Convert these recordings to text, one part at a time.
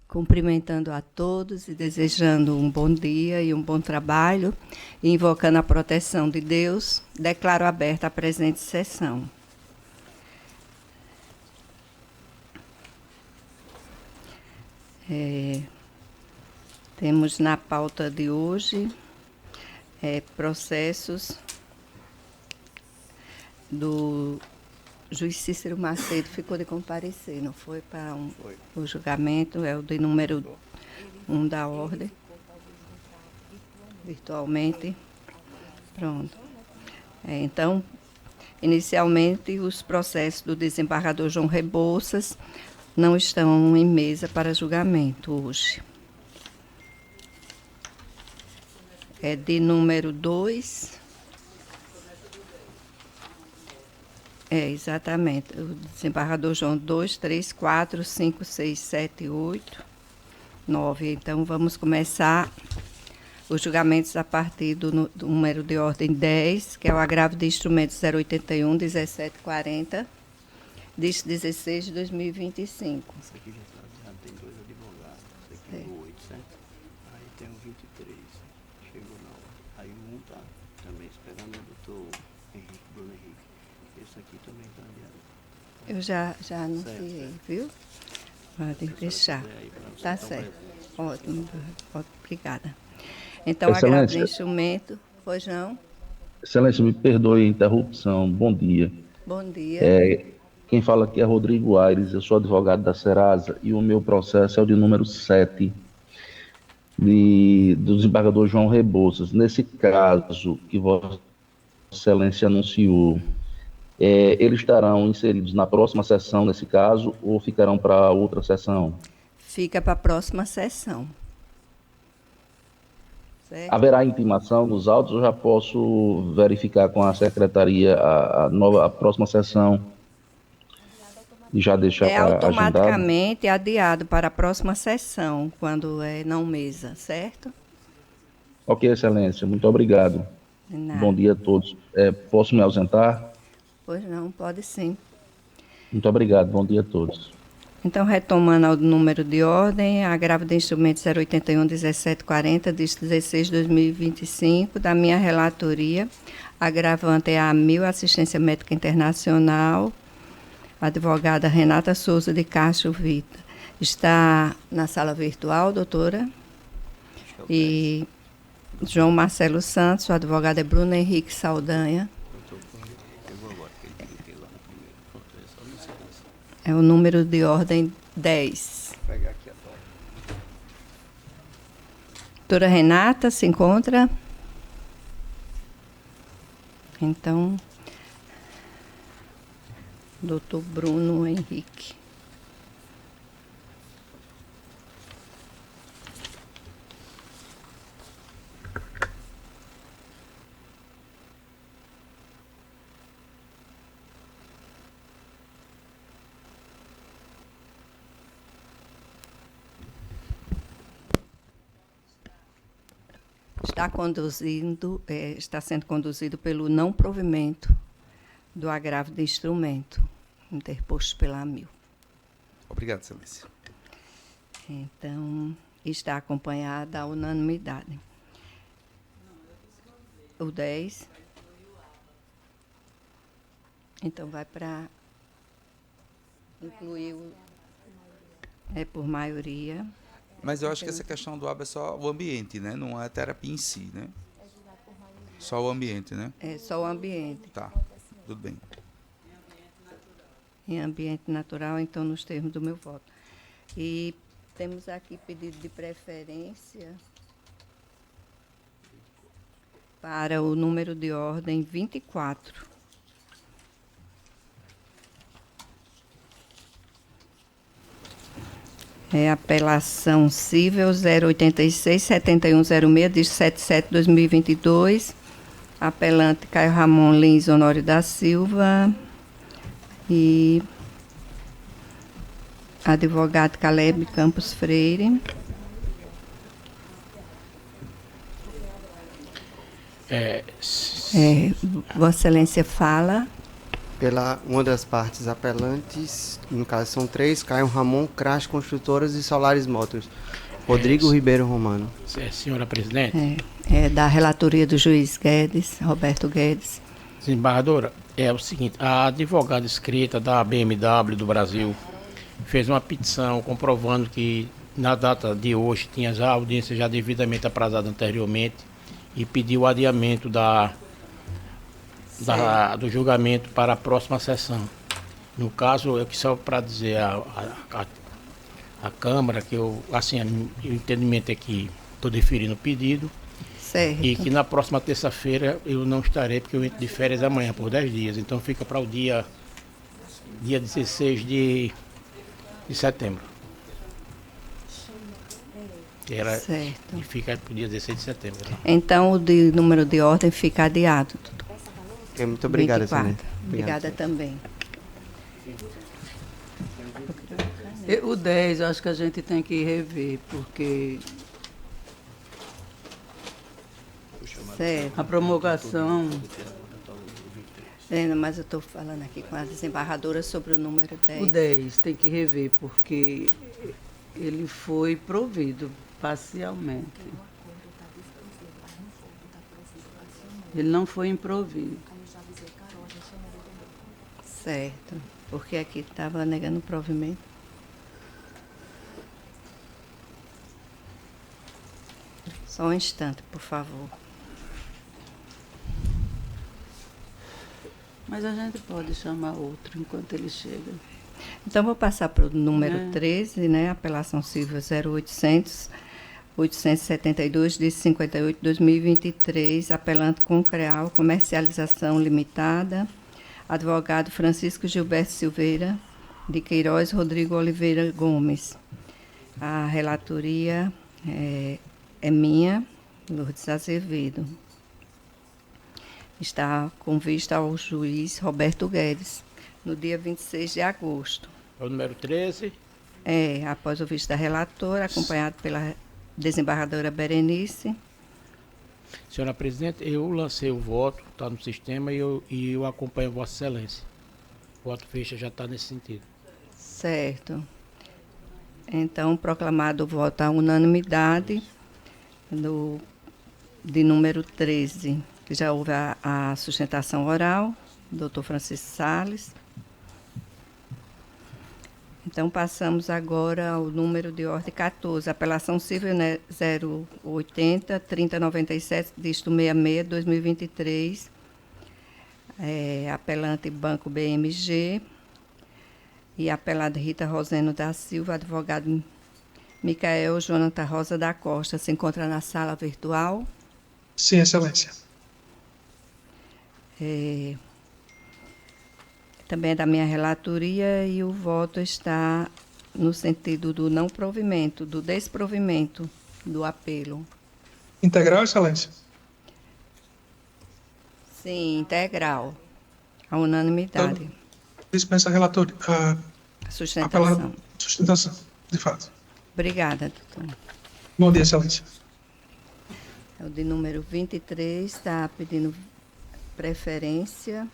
Cumprimentando a todos e desejando um bom dia e um bom trabalho, e invocando a proteção de Deus, declaro aberta a presente sessão. Temos na pauta de hoje processos do juiz Cícero Macedo, ficou de comparecer, não foi? Para o julgamento, é o de número 1 da ordem. Virtualmente. Pronto. Então, inicialmente, os processos do desembargador João Rebouças não estão em mesa para julgamento hoje. É de número 2. Exatamente. O desembargador João 2, 3, 4, 5, 6, 7, 8, 9. Então, vamos começar os julgamentos a partir do número de ordem 10, que é o agravo de instrumentos 081, 1740, diz 16 de 2025. Esse aqui já tem 2 advogados. Esse aqui é o 8, certo? Aí tem o 23. Chegou na hora. Aí um está também esperando o doutor Bruno Henrique. Esse aqui também está adiado. Eu já anunciei, viu? Pode deixar. Tá certo. Ótimo. Obrigada. Então, agravo de instrumento. Pois não? Excelência, me perdoe a interrupção. Bom dia. Bom dia. Quem fala aqui é Rodrigo Aires, eu sou advogado da Serasa e o meu processo é o de número 7 do desembargador João Rebouças. Nesse caso que Vossa Excelência anunciou, eles estarão inseridos na próxima sessão, nesse caso, ou ficarão para outra sessão? Fica para a próxima sessão. Certo? Haverá intimação nos autos? Eu já posso verificar com a secretaria a próxima sessão e já deixar para agendado? Automaticamente adiado para a próxima sessão, quando é não mesa, certo? Ok, Excelência, muito obrigado. Bom dia a todos. Posso me ausentar? Pois não, pode sim. Muito obrigado, bom dia a todos. Então, retomando ao número de ordem, agravo de instrumento 081, 1740, diz 16 de 2025, da minha relatoria, agravante é a AMIL, Assistência Médica Internacional, advogada Renata Souza de Castro Vita. Está na sala virtual, doutora? E João Marcelo Santos, o advogado é Bruno Henrique Saldanha. É o número de ordem 10. Vou pegar aqui a foto. Doutora Renata se encontra? Então, doutor Bruno Henrique. Está sendo conduzido pelo não provimento do agravo de instrumento interposto pela AMIL. Obrigado, Excelência. Então, está acompanhada a unanimidade. O 10. Então, vai para incluir por maioria. Mas eu acho que essa questão do AB é só o ambiente, né? Não é a terapia em si, né? Só o ambiente, né? É só o ambiente. Tá, tudo bem. Em ambiente natural, então, nos termos do meu voto. E temos aqui pedido de preferência para o número de ordem 24. É apelação cível 086-7106, diz 77/2022. Apelante Caio Ramon Lins Honório da Silva. E advogado Caleb Campos Freire. Vossa Excelência fala. pela uma das partes apelantes, no caso são 3, Caio Ramon, Crash Construtoras e Solares Motors. Rodrigo Ribeiro Romano. Senhora presidente. É da relatoria do juiz Guedes, Roberto Guedes. Desembargadora, é o seguinte, a advogada escrita da BMW do Brasil fez uma petição comprovando que na data de hoje tinha já a audiência já devidamente aprazada anteriormente e pediu o adiamento do julgamento para a próxima sessão. No caso, é que só para dizer a Câmara que o entendimento é que estou deferindo o pedido. Certo. E que na próxima terça-feira eu não estarei, porque eu entro de férias amanhã por 10 dias. Então fica para o dia 16 de setembro. Certo. E fica para o dia 16 de setembro. Então o de número de ordem fica adiado. Muito obrigado, 24. senhora. Obrigada também. O 10, eu acho que a gente tem que rever, porque Certo. a promulgação... Mas eu estou falando aqui com a desembargadora sobre o número 10. O 10 tem que rever, porque ele foi provido parcialmente. Ele não foi improvido. Certo. Porque aqui estava negando o provimento. Só um instante, por favor. Mas a gente pode chamar outro enquanto ele chega. Então, vou passar para o número 13, né? Apelação civil 0800-872 de 58/2023, apelante com CREAL, comercialização limitada, advogado Francisco Gilberto Silveira, de Queiroz Rodrigo Oliveira Gomes. A relatoria é minha, Lourdes Azevedo. Está com vista ao juiz Roberto Guedes, no dia 26 de agosto. É o número 13? Após o visto da relatora, acompanhado pela desembargadora Berenice. Senhora presidente, eu lancei o voto, está no sistema, e eu acompanho Vossa Excelência. O voto fecha já está nesse sentido. Certo. Então, proclamado o voto à unanimidade de número 13, que já houve a sustentação oral, doutor Francisco Salles. Então, passamos agora ao número de ordem 14, apelação civil 080-3097, dígito 66/2023, apelante Banco BMG, e apelada Rita Roseno da Silva, advogado Micael Jonathan Rosa da Costa. Se encontra na sala virtual? Sim, Excelência. Também é da minha relatoria e o voto está no sentido do não provimento, do desprovimento do apelo. Integral, Excelência? Sim, integral. A unanimidade. Então, dispensa a relatoria. Sustentação. Sustentação, de fato. Obrigada, doutor. Bom dia, Excelência. É o de número 23, está pedindo preferência.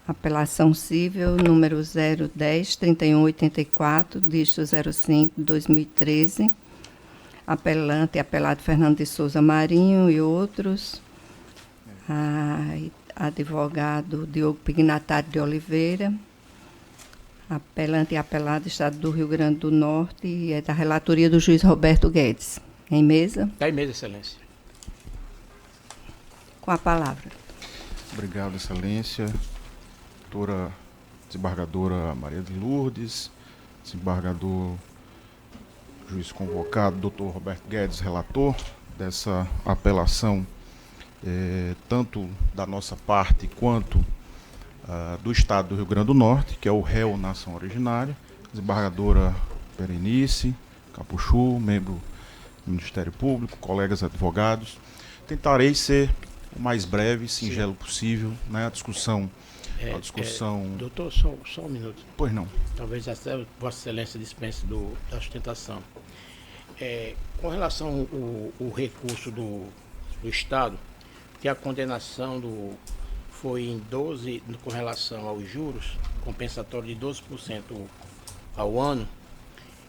Apelação civil número 010-3184, dígito 05/2013. Apelante, apelado Fernando de Souza Marinho e outros. Advogado Diogo Pignatário de Oliveira. Apelante e apelado Estado do Rio Grande do Norte, e é da relatoria do juiz Roberto Guedes. Em mesa? Está em mesa, Excelência. Com a palavra. Obrigado, Excelência. Doutora desembargadora Maria de Lourdes, desembargador juiz convocado, doutor Roberto Guedes, relator dessa apelação, tanto da nossa parte quanto do Estado do Rio Grande do Norte, que é o réu nação originária, desembargadora Berenice Capuchu, membro do Ministério Público, colegas advogados. Tentarei ser o mais breve e singelo possível, né? A discussão... doutor, só um minuto. Pois não. Talvez até Vossa Excelência dispense da sustentação. Com relação ao recurso do Estado, que a condenação foi em 12, com relação aos juros, compensatório de 12% ao ano,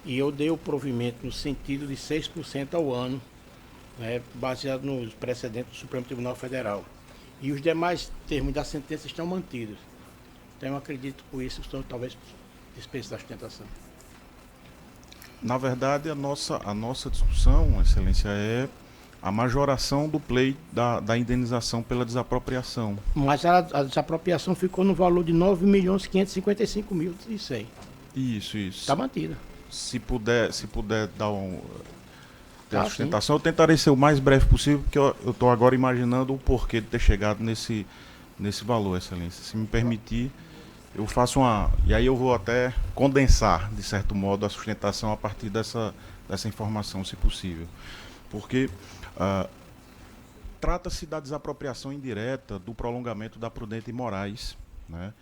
e eu dei o provimento no sentido de 6% ao ano, né, baseado nos precedentes do Supremo Tribunal Federal. E os demais termos da sentença estão mantidos. Então eu acredito que por isso estão talvez dispensa da sustentação. Na verdade, a nossa discussão, Excelência, é a majoração do pleito da indenização pela desapropriação. Mas a desapropriação ficou no valor de 9.555.100. Isso. Está mantida. Se puder dar ter a sustentação, eu tentarei ser o mais breve possível, porque eu estou agora imaginando o porquê de ter chegado nesse valor, Excelência. Se me permitir, eu faço e aí eu vou até condensar, de certo modo, a sustentação a partir dessa informação, se possível. Porque trata-se da desapropriação indireta do prolongamento da Prudente Moraes, né,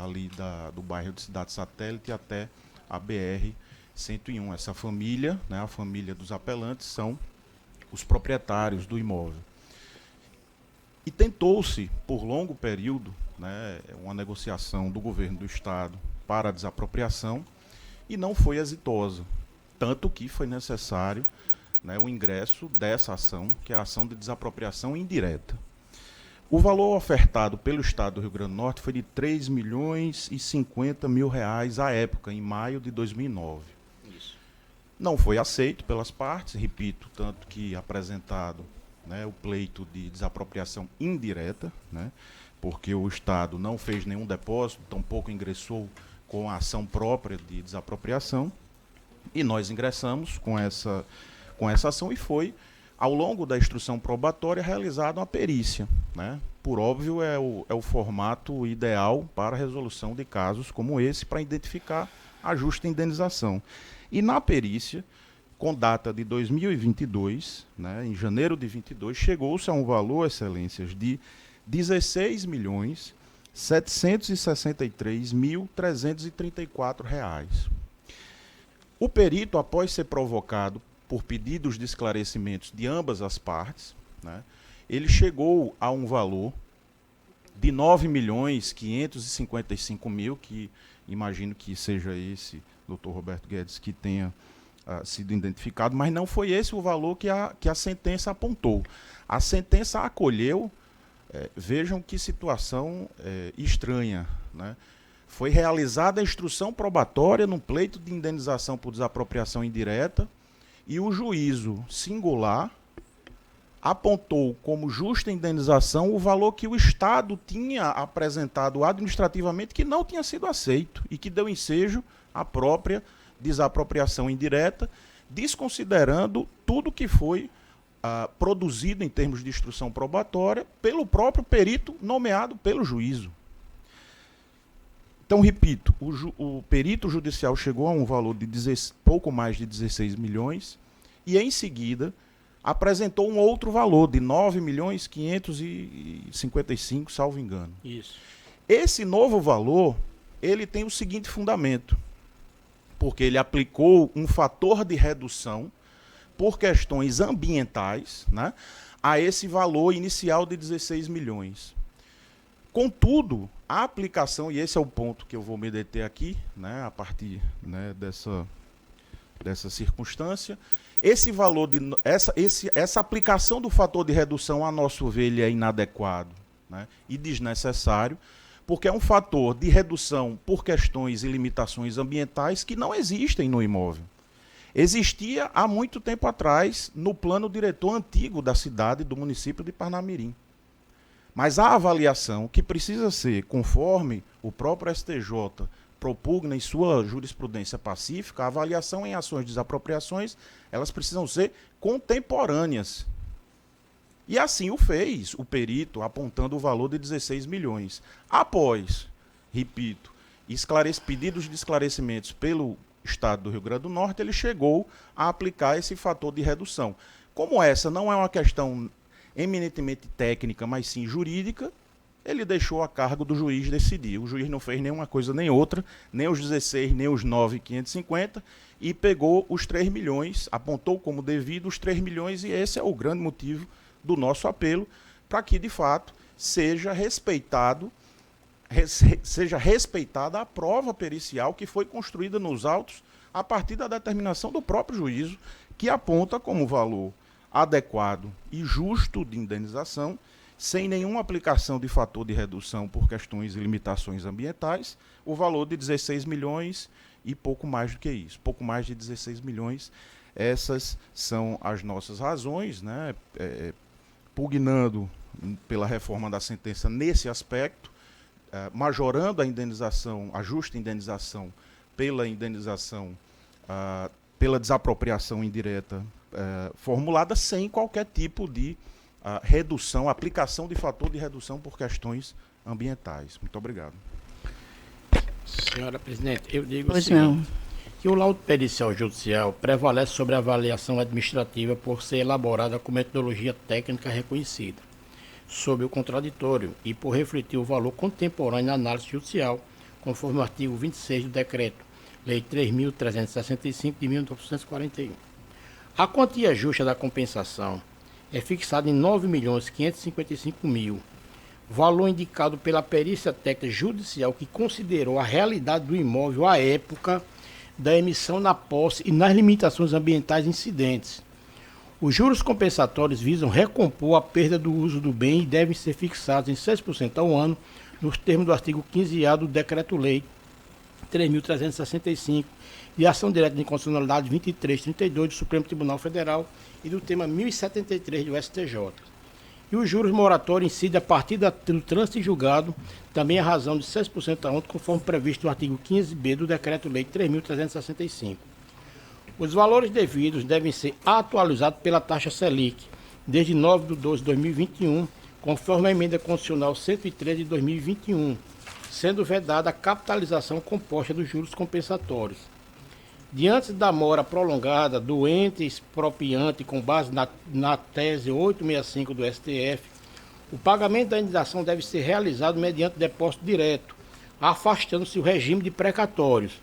ali do bairro de Cidade Satélite até a BR-101. Essa família, né, a família dos apelantes, são os proprietários do imóvel. E tentou-se, por longo período, né, uma negociação do governo do Estado para a desapropriação e não foi exitosa. Tanto que foi necessário, né, o ingresso dessa ação, que é a ação de desapropriação indireta. O valor ofertado pelo Estado do Rio Grande do Norte foi de R$3.050.000 à época, em maio de 2009. Isso. Não foi aceito pelas partes, repito, tanto que apresentado, né, o pleito de desapropriação indireta, né, porque o Estado não fez nenhum depósito, tampouco ingressou com a ação própria de desapropriação, e nós ingressamos com essa ação e foi, ao longo da instrução probatória, realizada uma perícia, né? Por óbvio, é o formato ideal para a resolução de casos como esse, para identificar a justa indenização. E na perícia, com data de 2022, né, em janeiro de 22, chegou-se a um valor, Excelências, de R$16.763.334. O perito, após ser provocado por pedidos de esclarecimentos de ambas as partes, né, ele chegou a um valor de R$9.555.000, que imagino que seja esse, doutor Roberto Guedes, que tenha sido identificado, mas não foi esse o valor que a sentença apontou. A sentença acolheu, vejam que situação estranha, né? Foi realizada a instrução probatória no pleito de indenização por desapropriação indireta e o juízo singular apontou como justa indenização o valor que o Estado tinha apresentado administrativamente que não tinha sido aceito e que deu ensejo à própria desapropriação indireta, desconsiderando tudo que foi produzido em termos de instrução probatória pelo próprio perito nomeado pelo juízo. Então, repito, o perito judicial chegou a um valor de pouco mais de 16 milhões e, em seguida, apresentou um outro valor de 9.555.000, salvo engano. Isso. Esse novo valor, ele tem o seguinte fundamento, porque ele aplicou um fator de redução por questões ambientais, né, a esse valor inicial de 16 milhões. Contudo, a aplicação, e esse é o ponto que eu vou me deter aqui, né, a partir, né, dessa circunstância, esse valor essa aplicação do fator de redução, a nosso ver, ele é inadequado, né, e desnecessário, porque é um fator de redução por questões e limitações ambientais que não existem no imóvel. Existia há muito tempo atrás no plano diretor antigo da cidade, do município de Parnamirim. Mas a avaliação, que precisa ser, conforme o próprio STJ propugna em sua jurisprudência pacífica, a avaliação em ações de desapropriações, elas precisam ser contemporâneas. E assim o fez o perito, apontando o valor de 16 milhões. Após, repito, pedidos de esclarecimentos pelo Estado do Rio Grande do Norte, ele chegou a aplicar esse fator de redução. Como essa não é uma questão eminentemente técnica, mas sim jurídica, ele deixou a cargo do juiz decidir. O juiz não fez nenhuma coisa nem outra, nem os 16, nem os 9.550, e pegou os 3 milhões, apontou como devido os 3 milhões, e esse é o grande motivo do nosso apelo, para que, de fato, seja respeitada a prova pericial que foi construída nos autos a partir da determinação do próprio juízo, que aponta como valor adequado e justo de indenização, sem nenhuma aplicação de fator de redução por questões e limitações ambientais, o valor de 16 milhões e pouco mais do que isso, pouco mais de 16 milhões. Essas são as nossas razões, né, pugnando pela reforma da sentença nesse aspecto, majorando a indenização, a justa indenização pela indenização, pela desapropriação indireta formulada sem qualquer tipo de redução, aplicação de fator de redução por questões ambientais. Muito obrigado. Senhora Presidente, eu digo Pois assim, não. que o laudo pericial judicial prevalece sobre a avaliação administrativa por ser elaborada com metodologia técnica reconhecida, sob o contraditório e por refletir o valor contemporâneo na análise judicial, conforme o artigo 26 do Decreto Lei 3.365 de 1941. A quantia justa da compensação é fixada em R$ 9.555.000, valor indicado pela perícia técnica judicial que considerou a realidade do imóvel à época da emissão na posse e nas limitações ambientais incidentes. Os juros compensatórios visam recompor a perda do uso do bem e devem ser fixados em 6% ao ano, nos termos do artigo 15A do Decreto-Lei 3.365, de ação direta de inconstitucionalidade 2332 do Supremo Tribunal Federal e do tema 1073 do STJ. E os juros moratórios incidem a partir do trânsito em julgado, também a razão de 6% ao ano, conforme previsto no artigo 15b do Decreto-Lei 3.365. Os valores devidos devem ser atualizados pela taxa Selic, desde 9/12/2021, conforme a emenda constitucional 103 de 2021, sendo vedada a capitalização composta dos juros compensatórios. Diante da mora prolongada do ente expropriante com base na tese 865 do STF, o pagamento da indenização deve ser realizado mediante depósito direto, afastando-se o regime de precatórios.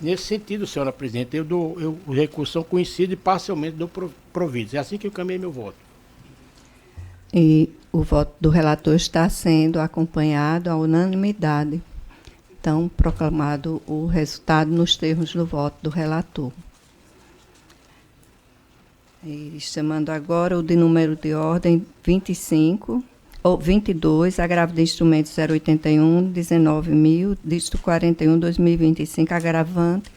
Nesse sentido, senhora presidente, os recursos são conhecidos e parcialmente dou providos. É assim que eu caminhei meu voto. E o voto do relator está sendo acompanhado à unanimidade. Então, proclamado o resultado nos termos do voto do relator. E chamando agora o de número de ordem 22, agravo de instrumento 081, 19.000, dígito 41, 2025, agravante,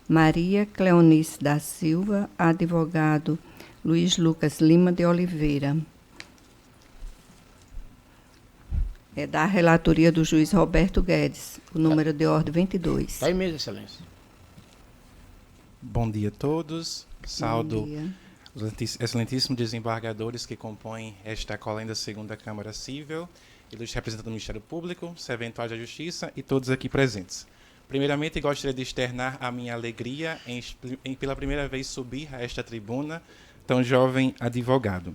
Maria Cleonice da Silva, advogado Luiz Lucas Lima de Oliveira. É da relatoria do juiz Roberto Guedes, o número de ordem 22. Está em mesa, excelência. Bom dia a todos. Saúdo os excelentíssimos desembargadores que compõem esta cola da segunda Câmara Civil, e dos representantes do Ministério Público, serventuais da Justiça e todos aqui presentes. Primeiramente, gostaria de externar a minha alegria em pela primeira vez subir a esta tribuna tão jovem advogado.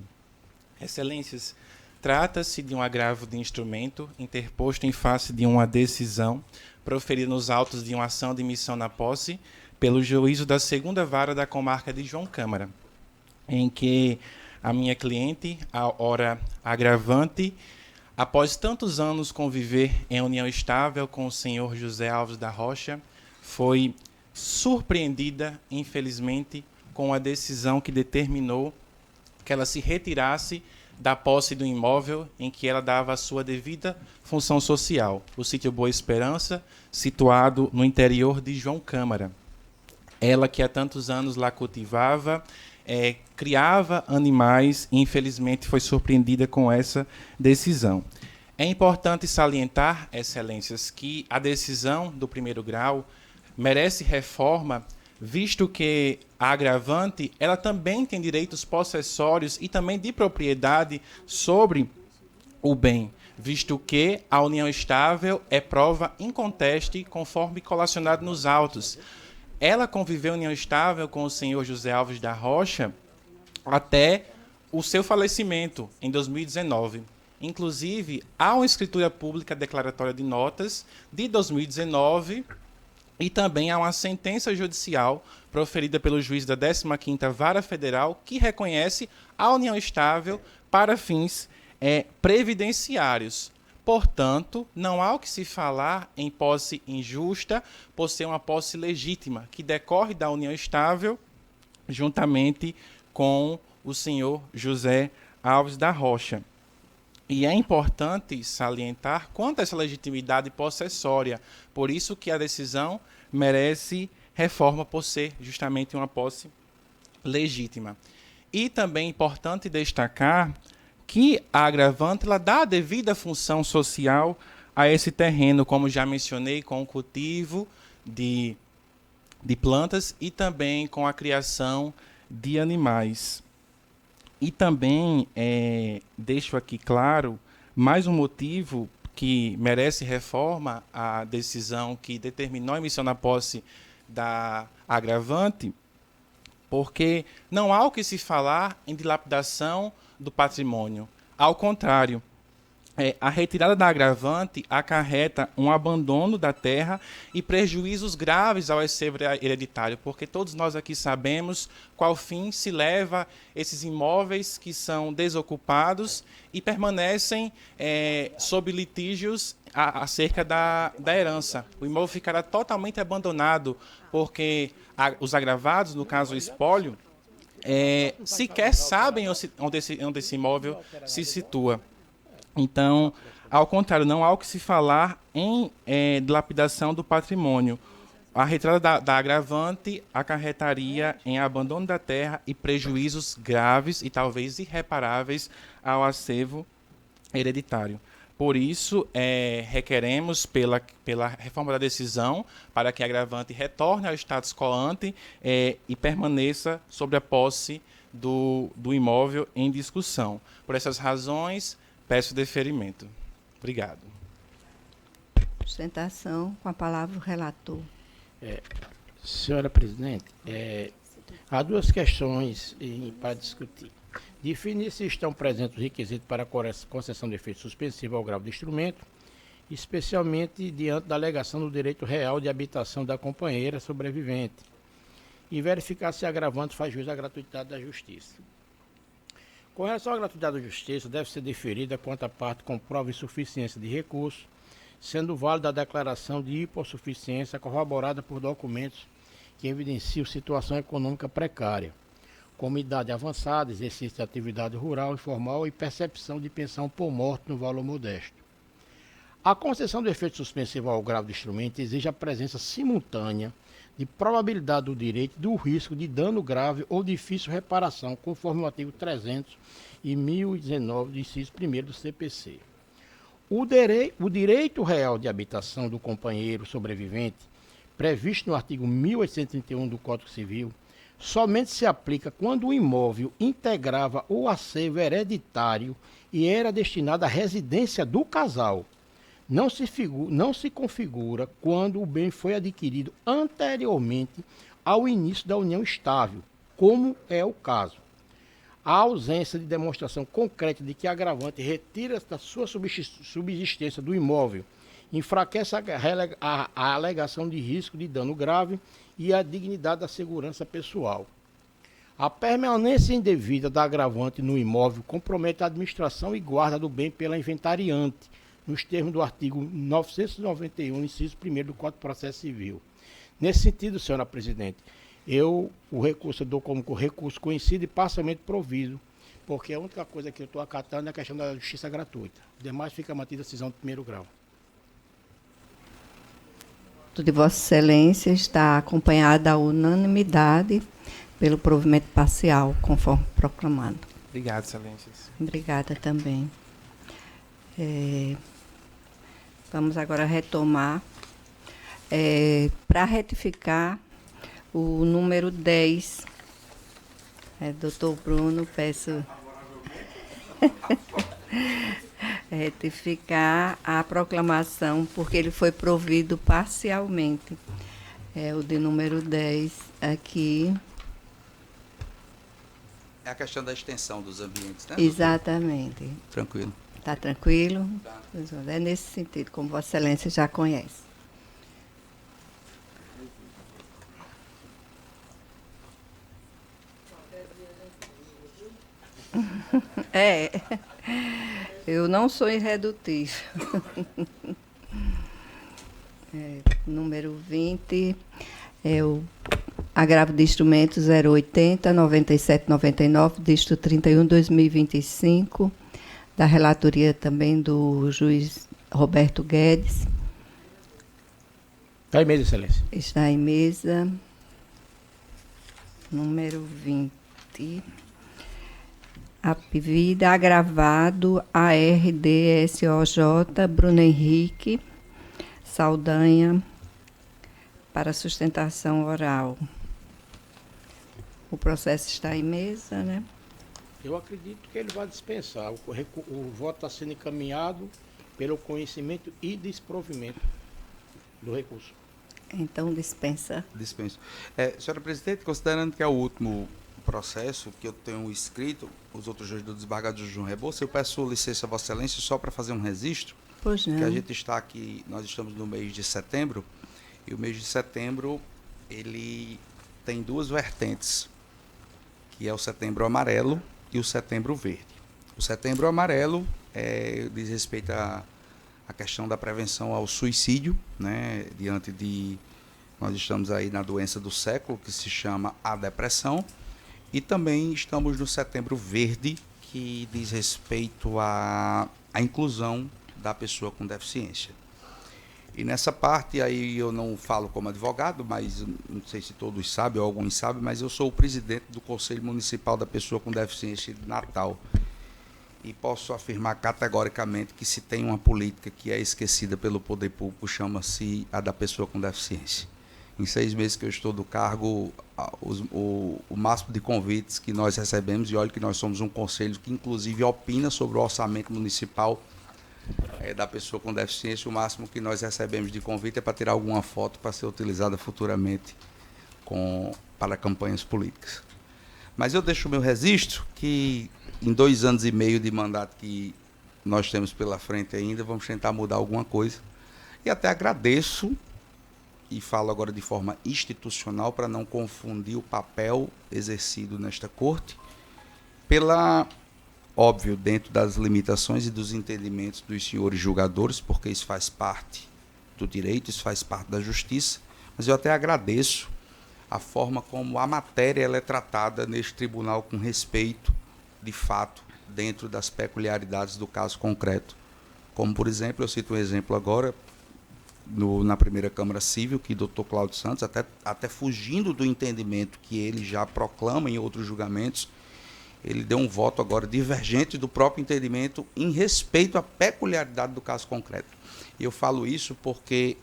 Excelências, trata-se de um agravo de instrumento interposto em face de uma decisão proferida nos autos de uma ação de missão na posse pelo juízo da segunda vara da comarca de João Câmara, em que a minha cliente, a ora agravante, após tantos anos conviver em união estável com o senhor José Alves da Rocha, foi surpreendida, infelizmente, com a decisão que determinou que ela se retirasse da posse do imóvel em que ela dava a sua devida função social, o sítio Boa Esperança, situado no interior de João Câmara. Ela que há tantos anos lá cultivava, criava animais e infelizmente foi surpreendida com essa decisão. É importante salientar, excelências, que a decisão do primeiro grau merece reforma, visto que a agravante ela também tem direitos possessórios e também de propriedade sobre o bem, visto que a união estável é prova inconteste, conforme colacionado nos autos. Ela conviveu em união estável com o senhor José Alves da Rocha até o seu falecimento, em 2019. Inclusive, há uma escritura pública declaratória de notas de 2019 e também há uma sentença judicial proferida pelo juiz da 15ª Vara Federal que reconhece a união estável para fins previdenciários. Portanto, não há o que se falar em posse injusta por ser uma posse legítima, que decorre da união estável juntamente com o senhor José Alves da Rocha. E é importante salientar quanto a essa legitimidade possessória, por isso que a decisão merece reforma por ser justamente uma posse legítima. E também é importante destacar que a agravante ela dá a devida função social a esse terreno, como já mencionei, com o cultivo de plantas e também com a criação de animais. E também deixo aqui claro mais um motivo que merece reforma a decisão que determinou a emissão da posse da agravante, porque não há o que se falar em dilapidação do patrimônio. Ao contrário, a retirada da agravante acarreta um abandono da terra e prejuízos graves ao acervo hereditário, porque todos nós aqui sabemos qual fim se leva esses imóveis que são desocupados e permanecem sob litígios acerca da herança. O imóvel ficará totalmente abandonado, porque os agravados, no caso o espólio, sequer sabem onde esse imóvel se situa. Então, ao contrário, não há o que se falar em dilapidação do patrimônio. A retirada da agravante acarretaria em abandono da terra e prejuízos graves e talvez irreparáveis ao acervo hereditário. Por isso, requeremos pela reforma da decisão para que a agravante retorne ao status quo ante e permaneça sobre a posse do imóvel em discussão. Por essas razões, peço deferimento. Obrigado. Sustentação, com a palavra o relator. Senhora presidente, há duas questões para discutir. Definir se estão presentes os requisitos para a concessão de efeito suspensivo ao gravo do instrumento, especialmente diante da alegação do direito real de habitação da companheira sobrevivente, e verificar se a agravante faz jus à gratuidade da justiça. Com relação à gratuidade da justiça, deve ser deferida quanto à parte comprova insuficiência de recurso, sendo válida a declaração de hipossuficiência corroborada por documentos que evidenciam situação econômica precária, como idade avançada, exercício de atividade rural informal e percepção de pensão por morte no valor modesto. A concessão do efeito suspensivo ao gravo do instrumento exige a presença simultânea de probabilidade do direito e do risco de dano grave ou difícil reparação, conforme o artigo 300 e 1019 do inciso 1º do CPC. O direito real de habitação do companheiro sobrevivente, previsto no artigo 1831 do Código Civil, somente se aplica quando o imóvel integrava o acervo hereditário e era destinado à residência do casal. Não se configura quando o bem foi adquirido anteriormente ao início da união estável, como é o caso. A ausência de demonstração concreta de que a agravante retira da sua subsistência do imóvel enfraquece a alegação de risco de dano grave e a dignidade da segurança pessoal. A permanência indevida da agravante no imóvel compromete a administração e guarda do bem pela inventariante, nos termos do artigo 991, inciso 1º do Código de Processo Civil. Nesse sentido, senhora presidente, eu dou como recurso conhecido e parcialmente provido, porque a única coisa que eu estou acatando é a questão da justiça gratuita. O demais fica mantida a decisão de primeiro grau. De Vossa Excelência está acompanhada a unanimidade pelo provimento parcial, conforme proclamado. Obrigado, Excelências. Obrigada também. Vamos agora retomar. Para retificar o número 10. Doutor Bruno, peço retificar a proclamação, porque ele foi provido parcialmente. O de número 10 aqui. É a questão da extensão dos ambientes, né? Exatamente. Tranquilo. Está tranquilo? É nesse sentido, como Vossa Excelência já conhece. Eu não sou irredutível. Número 20 é o agravo de instrumentos 080 9799, dígito 31 2025, da relatoria também do juiz Roberto Guedes. Está em mesa, Excelência. Está em mesa. Número 20. Apivida agravado ARDSOJ Bruno Henrique Saldanha para sustentação oral. O processo está em mesa, né? Eu acredito que ele vai dispensar. O voto está sendo encaminhado pelo conhecimento e desprovimento do recurso. Então, dispensa. Dispenso. Senhora Presidente, considerando que é o último processo que eu tenho escrito, os outros dois do desembargador João Rebouça, eu peço licença a Vossa Excelência só para fazer um registro. Pois não. Que a gente está aqui, nós estamos no mês de setembro, e o mês de setembro, ele tem duas vertentes, que é o setembro amarelo e o setembro verde. O setembro amarelo diz respeito à questão da prevenção ao suicídio, né, diante de, nós estamos aí na doença do século, que se chama a depressão, e também estamos no setembro verde, que diz respeito à inclusão da pessoa com deficiência. E nessa parte aí eu não falo como advogado, mas não sei se todos sabem ou alguns sabem, mas eu sou o presidente do Conselho Municipal da Pessoa com Deficiência de Natal. E posso afirmar categoricamente que se tem uma política que é esquecida pelo poder público, chama-se a da pessoa com deficiência. Em 6 meses que eu estou do cargo, o máximo de convites que nós recebemos, e olha que nós somos um conselho que inclusive opina sobre o orçamento municipal da pessoa com deficiência, o máximo que nós recebemos de convite é para tirar alguma foto para ser utilizada futuramente para campanhas políticas. Mas eu deixo o meu registro que em 2 anos e meio de mandato que nós temos pela frente ainda, vamos tentar mudar alguma coisa. E até agradeço, e falo agora de forma institucional, para não confundir o papel exercido nesta corte, óbvio, dentro das limitações e dos entendimentos dos senhores julgadores, porque isso faz parte do direito, isso faz parte da justiça, mas eu até agradeço a forma como a matéria ela é tratada neste tribunal com respeito, de fato, dentro das peculiaridades do caso concreto. Como, por exemplo, eu cito um exemplo agora, na primeira Câmara Civil, que o doutor Cláudio Santos, até fugindo do entendimento que ele já proclama em outros julgamentos, ele deu um voto agora divergente do próprio entendimento em respeito à peculiaridade do caso concreto. E eu falo isso porque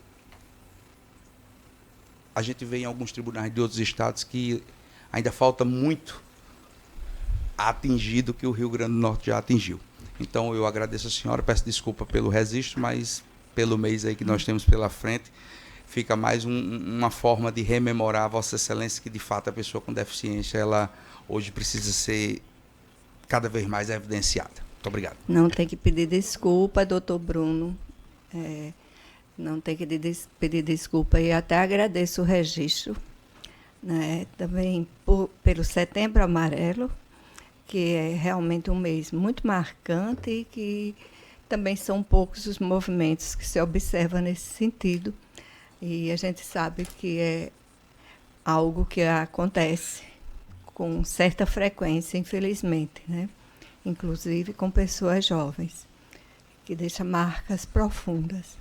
a gente vê em alguns tribunais de outros estados que ainda falta muito a atingir do que o Rio Grande do Norte já atingiu. Então eu agradeço a senhora, peço desculpa pelo registro, mas pelo mês aí que nós temos pela frente, fica mais uma forma de rememorar a Vossa Excelência que, de fato, a pessoa com deficiência, ela hoje precisa ser cada vez mais evidenciada. Muito obrigado. Não tem que pedir desculpa, doutor Bruno. Não tem que pedir desculpa e até agradeço o registro, né, também pelo Setembro Amarelo, que é realmente um mês muito marcante e que também são poucos os movimentos que se observam nesse sentido. E a gente sabe que é algo que acontece com certa frequência, infelizmente, né? Inclusive com pessoas jovens, que deixa marcas profundas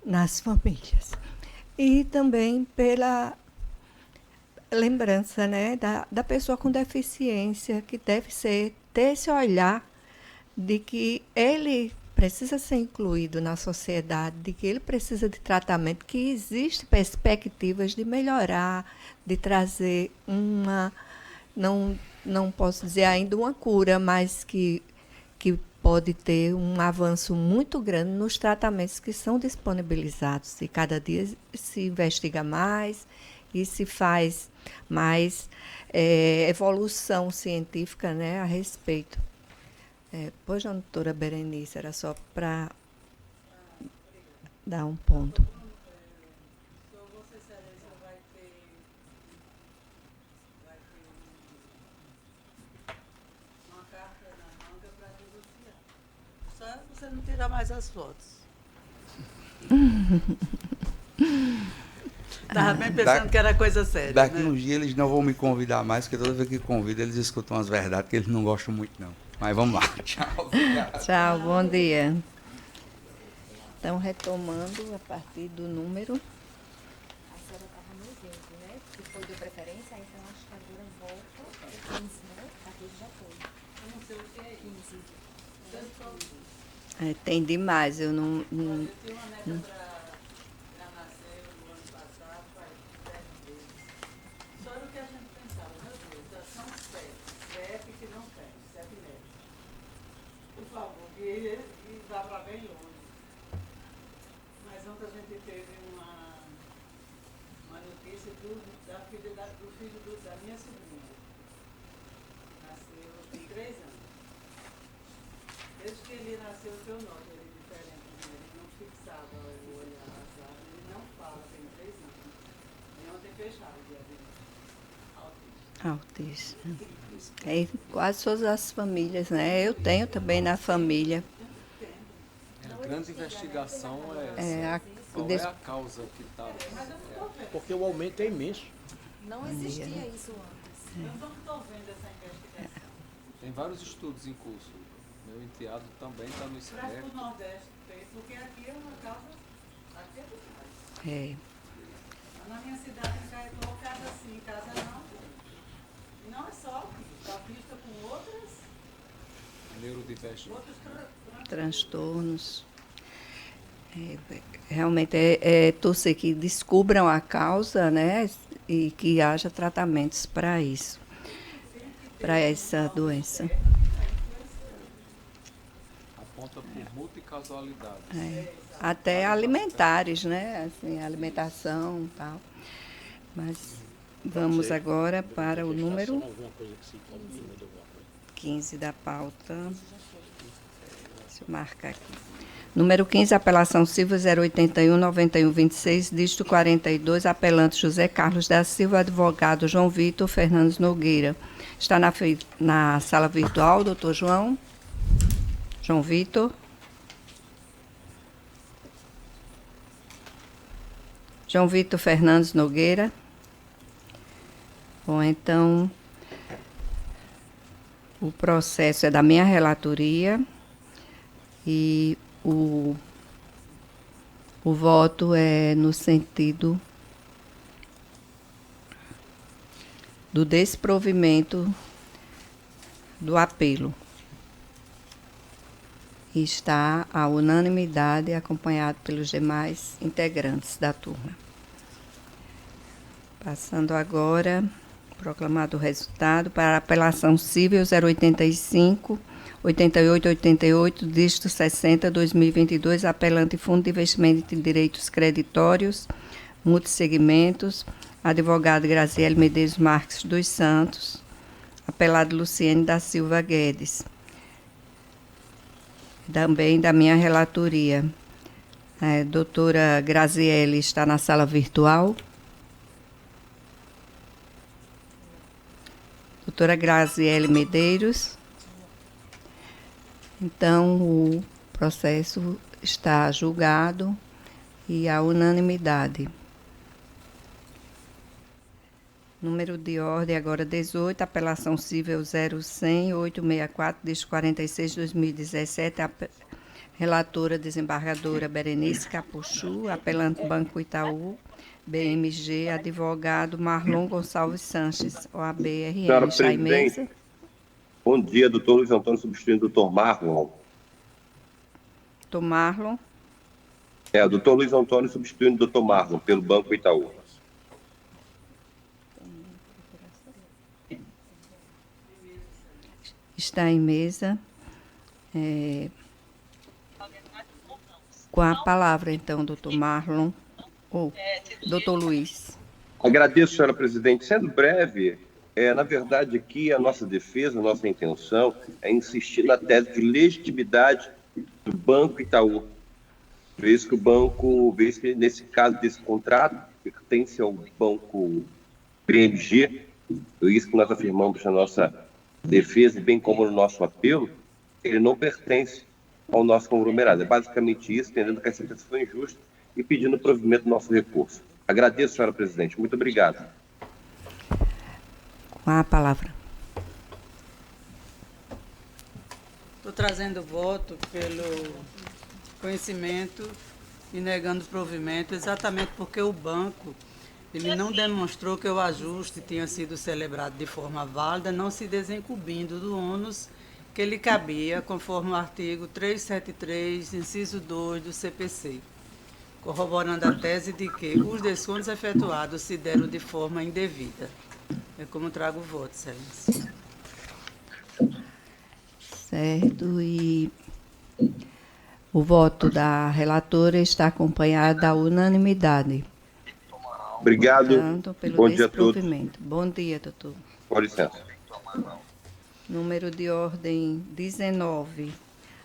nas famílias. E também pela lembrança, né, da pessoa com deficiência, que deve ter esse olhar de que ele precisa ser incluído na sociedade, de que ele precisa de tratamento, que existem perspectivas de melhorar, de trazer não posso dizer ainda uma cura, mas que pode ter um avanço muito grande nos tratamentos que são disponibilizados. E cada dia se investiga mais e se faz mais evolução científica, né, a respeito. Pois não, doutora Berenice, era só para dar um ponto. Uma carta na manga para negociar. Só você não tirar mais as fotos. Estava bem pensando que era coisa séria. Daqui né? uns dias eles não vão me convidar mais, porque toda vez que convidam eles escutam as verdades que eles não gostam muito, não. Mas vamos lá. Tchau. Tchau, bom dia. Então, retomando a partir do número. A senhora estava no evento, né? Que foi de preferência, então acho que agora volta para 15, né? Aqui já foi. Eu não sei o que é 15. Tem demais, eu não. Eu tinha uma neta para nascer no ano passado, faz 7 meses. Só era o que a gente pensava, meu Deus, já são 7 que não tem, 7 netos. Por favor, que vá para bem longe. Mas ontem a gente teve uma notícia do filho da minha sobrinha. Nasceu, tem 3 anos. Desde que ele nasceu, o seu nome, ele é diferente, né? Ele não fixava o olhar, sabe? Ele não fala, tem 3 anos. E ontem fecharam o dia dele. Autista. Autista. Quase todas as famílias, né? Eu tenho também na família. A grande investigação é essa. Qual é a causa que está... Porque o aumento é imenso. Não existia isso antes. Eu não estou vendo essa investigação. Tem vários estudos em curso. Meu enteado também está no Traz para espectro. o Nordeste, porque aqui é uma causa, aqui é demais. Na minha cidade, em Caetô, casa sim, casa não. E não é só aqui, está vista com outros transtornos. Realmente torcer que descubram a causa, né? E que haja tratamentos para isso, para essa doença. Aponta por multicausalidade. Até alimentares, né? Assim, alimentação e tal. Mas vamos agora para o número 15 da pauta. Deixa eu marcar aqui. Número 15, apelação Silva 081-9126, dígito 42, apelante José Carlos da Silva, advogado João Vitor Fernandes Nogueira. Está na sala virtual, doutor João? João Vitor? João Vitor Fernandes Nogueira? Bom, então, o processo é da minha relatoria e o voto é no sentido do desprovimento do apelo. E está a unanimidade acompanhado pelos demais integrantes da turma. Passando agora, proclamado o resultado para a apelação civil 085 8888, dígito 60, 2022, apelante Fundo de Investimento em Direitos Creditórios, Multissegmentos, advogado Graziele Medeiros Marques dos Santos, apelado Luciene da Silva Guedes. Também da minha relatoria. Doutora Graziele está na sala virtual. Doutora Graziele Medeiros. Então, o processo está julgado e há unanimidade. Número de ordem agora 18, apelação civil 0100-864, dígito 46, 2017, relatora desembargadora Berenice Capuchu, apelante Banco Itaú, BMG, advogado Marlon Gonçalves Sanches, OAB-RN. Senhora presidente, bom dia, doutor Luiz Antônio, substituindo o doutor Marlon. Doutor Marlon? O doutor Luiz Antônio substituindo o doutor Marlon, pelo Banco Itaú. Está em mesa. Com a palavra, então, doutor Marlon, ou doutor Luiz. Agradeço, senhora presidente. Sendo breve, na verdade, aqui a nossa defesa, a nossa intenção é insistir na tese de legitimidade do Banco Itaú. Vez que o banco, vez que nesse caso desse contrato, pertence ao Banco BMG, por isso que nós afirmamos na nossa defesa, bem como no nosso apelo, ele não pertence ao nosso conglomerado. É basicamente isso, entendendo que a sentença foi injusta e pedindo o provimento do nosso recurso. Agradeço, senhora presidente. Muito obrigado. Com a palavra. Estou trazendo voto pelo conhecimento e negando o provimento, exatamente porque o banco ele não demonstrou que o ajuste tinha sido celebrado de forma válida, não se desencumbindo do ônus que lhe cabia, conforme o artigo 373, inciso 2 do CPC, corroborando a tese de que os descontos efetuados se deram de forma indevida. É como trago o voto, excelência. Certo, e o voto da relatora está acompanhado da unanimidade. Obrigado. Portanto, pelo Bom dia a todos. desprovimento. Bom dia, doutor. Com licença. Número de ordem 19.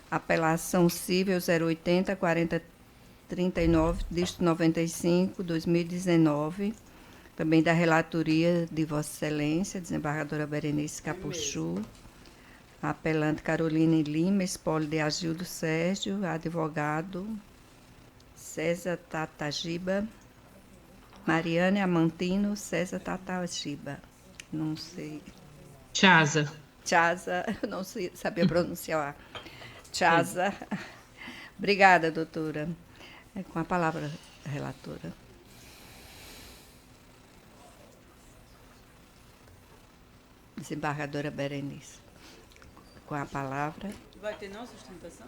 Apelação civil 080-4039, dígito 95, 2019. Também da relatoria de Vossa Excelência, desembargadora Berenice Capuchu. Apelante Caroline Lima, espólio de Agildo Sérgio, advogado César Tatagiba, Mariane Amantino, César Tatagiba. Não sei. Chaza, eu não sabia pronunciar. Chaza. Obrigada, doutora. Com a palavra, relatora. Desembargadora Berenice. Com a palavra. Vai ter não sustentação?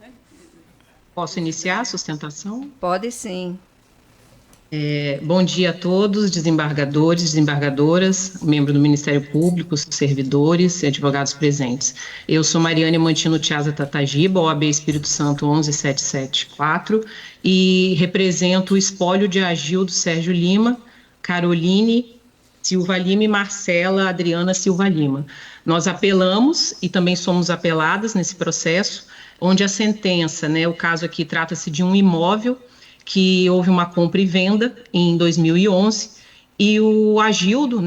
Vai? posso iniciar a sustentação? Pode sim. Bom dia a todos, desembargadores, desembargadoras, membros do Ministério Público, servidores e advogados presentes. Eu sou Mariane Amantino Chaza Tatagiba, OAB Espírito Santo 11774, e represento o espólio de Agildo Sérgio Lima, Caroline Silva Lima e Marcela Adriana Silva Lima. Nós apelamos e também somos apeladas nesse processo, onde a sentença, o caso aqui trata-se de um imóvel que houve uma compra e venda em 2011, e o Agildo,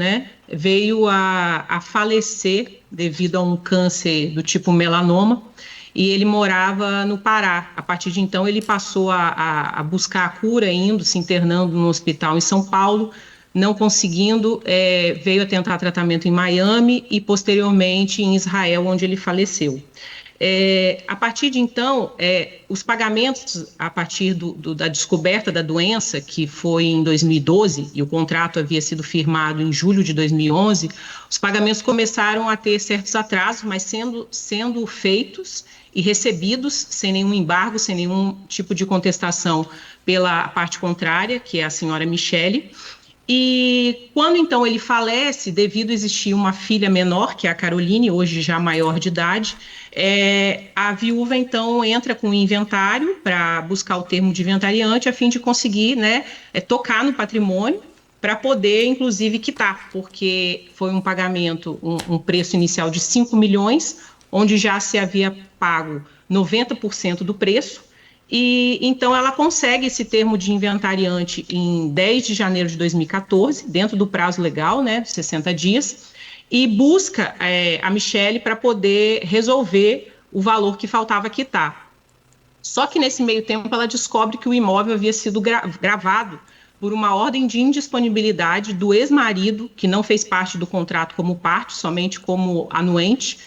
veio a falecer devido a um câncer do tipo melanoma, e ele morava no Pará. A partir de então, ele passou a buscar a cura, se internando no hospital em São Paulo, não conseguindo, veio a tentar tratamento em Miami e, posteriormente, em Israel, onde ele faleceu. A partir de então, os pagamentos a partir da descoberta da doença, que foi em 2012, e o contrato havia sido firmado em julho de 2011, os pagamentos começaram a ter certos atrasos, mas sendo feitos e recebidos sem nenhum embargo, sem nenhum tipo de contestação pela parte contrária, que é a senhora Michele. E quando então ele falece, devido a existir uma filha menor, que é a Caroline, hoje já maior de idade, a viúva então entra com o inventário para buscar o termo de inventariante, a fim de conseguir tocar no patrimônio, para poder inclusive quitar, porque foi um pagamento, um preço inicial de 5 milhões, onde já se havia pago 90% do preço. E então ela consegue esse termo de inventariante em 10 de janeiro de 2014, dentro do prazo legal, de 60 dias, e busca a Michele para poder resolver o valor que faltava quitar. Só que nesse meio tempo ela descobre que o imóvel havia sido gravado por uma ordem de indisponibilidade do ex-marido, que não fez parte do contrato como parte, somente como anuente.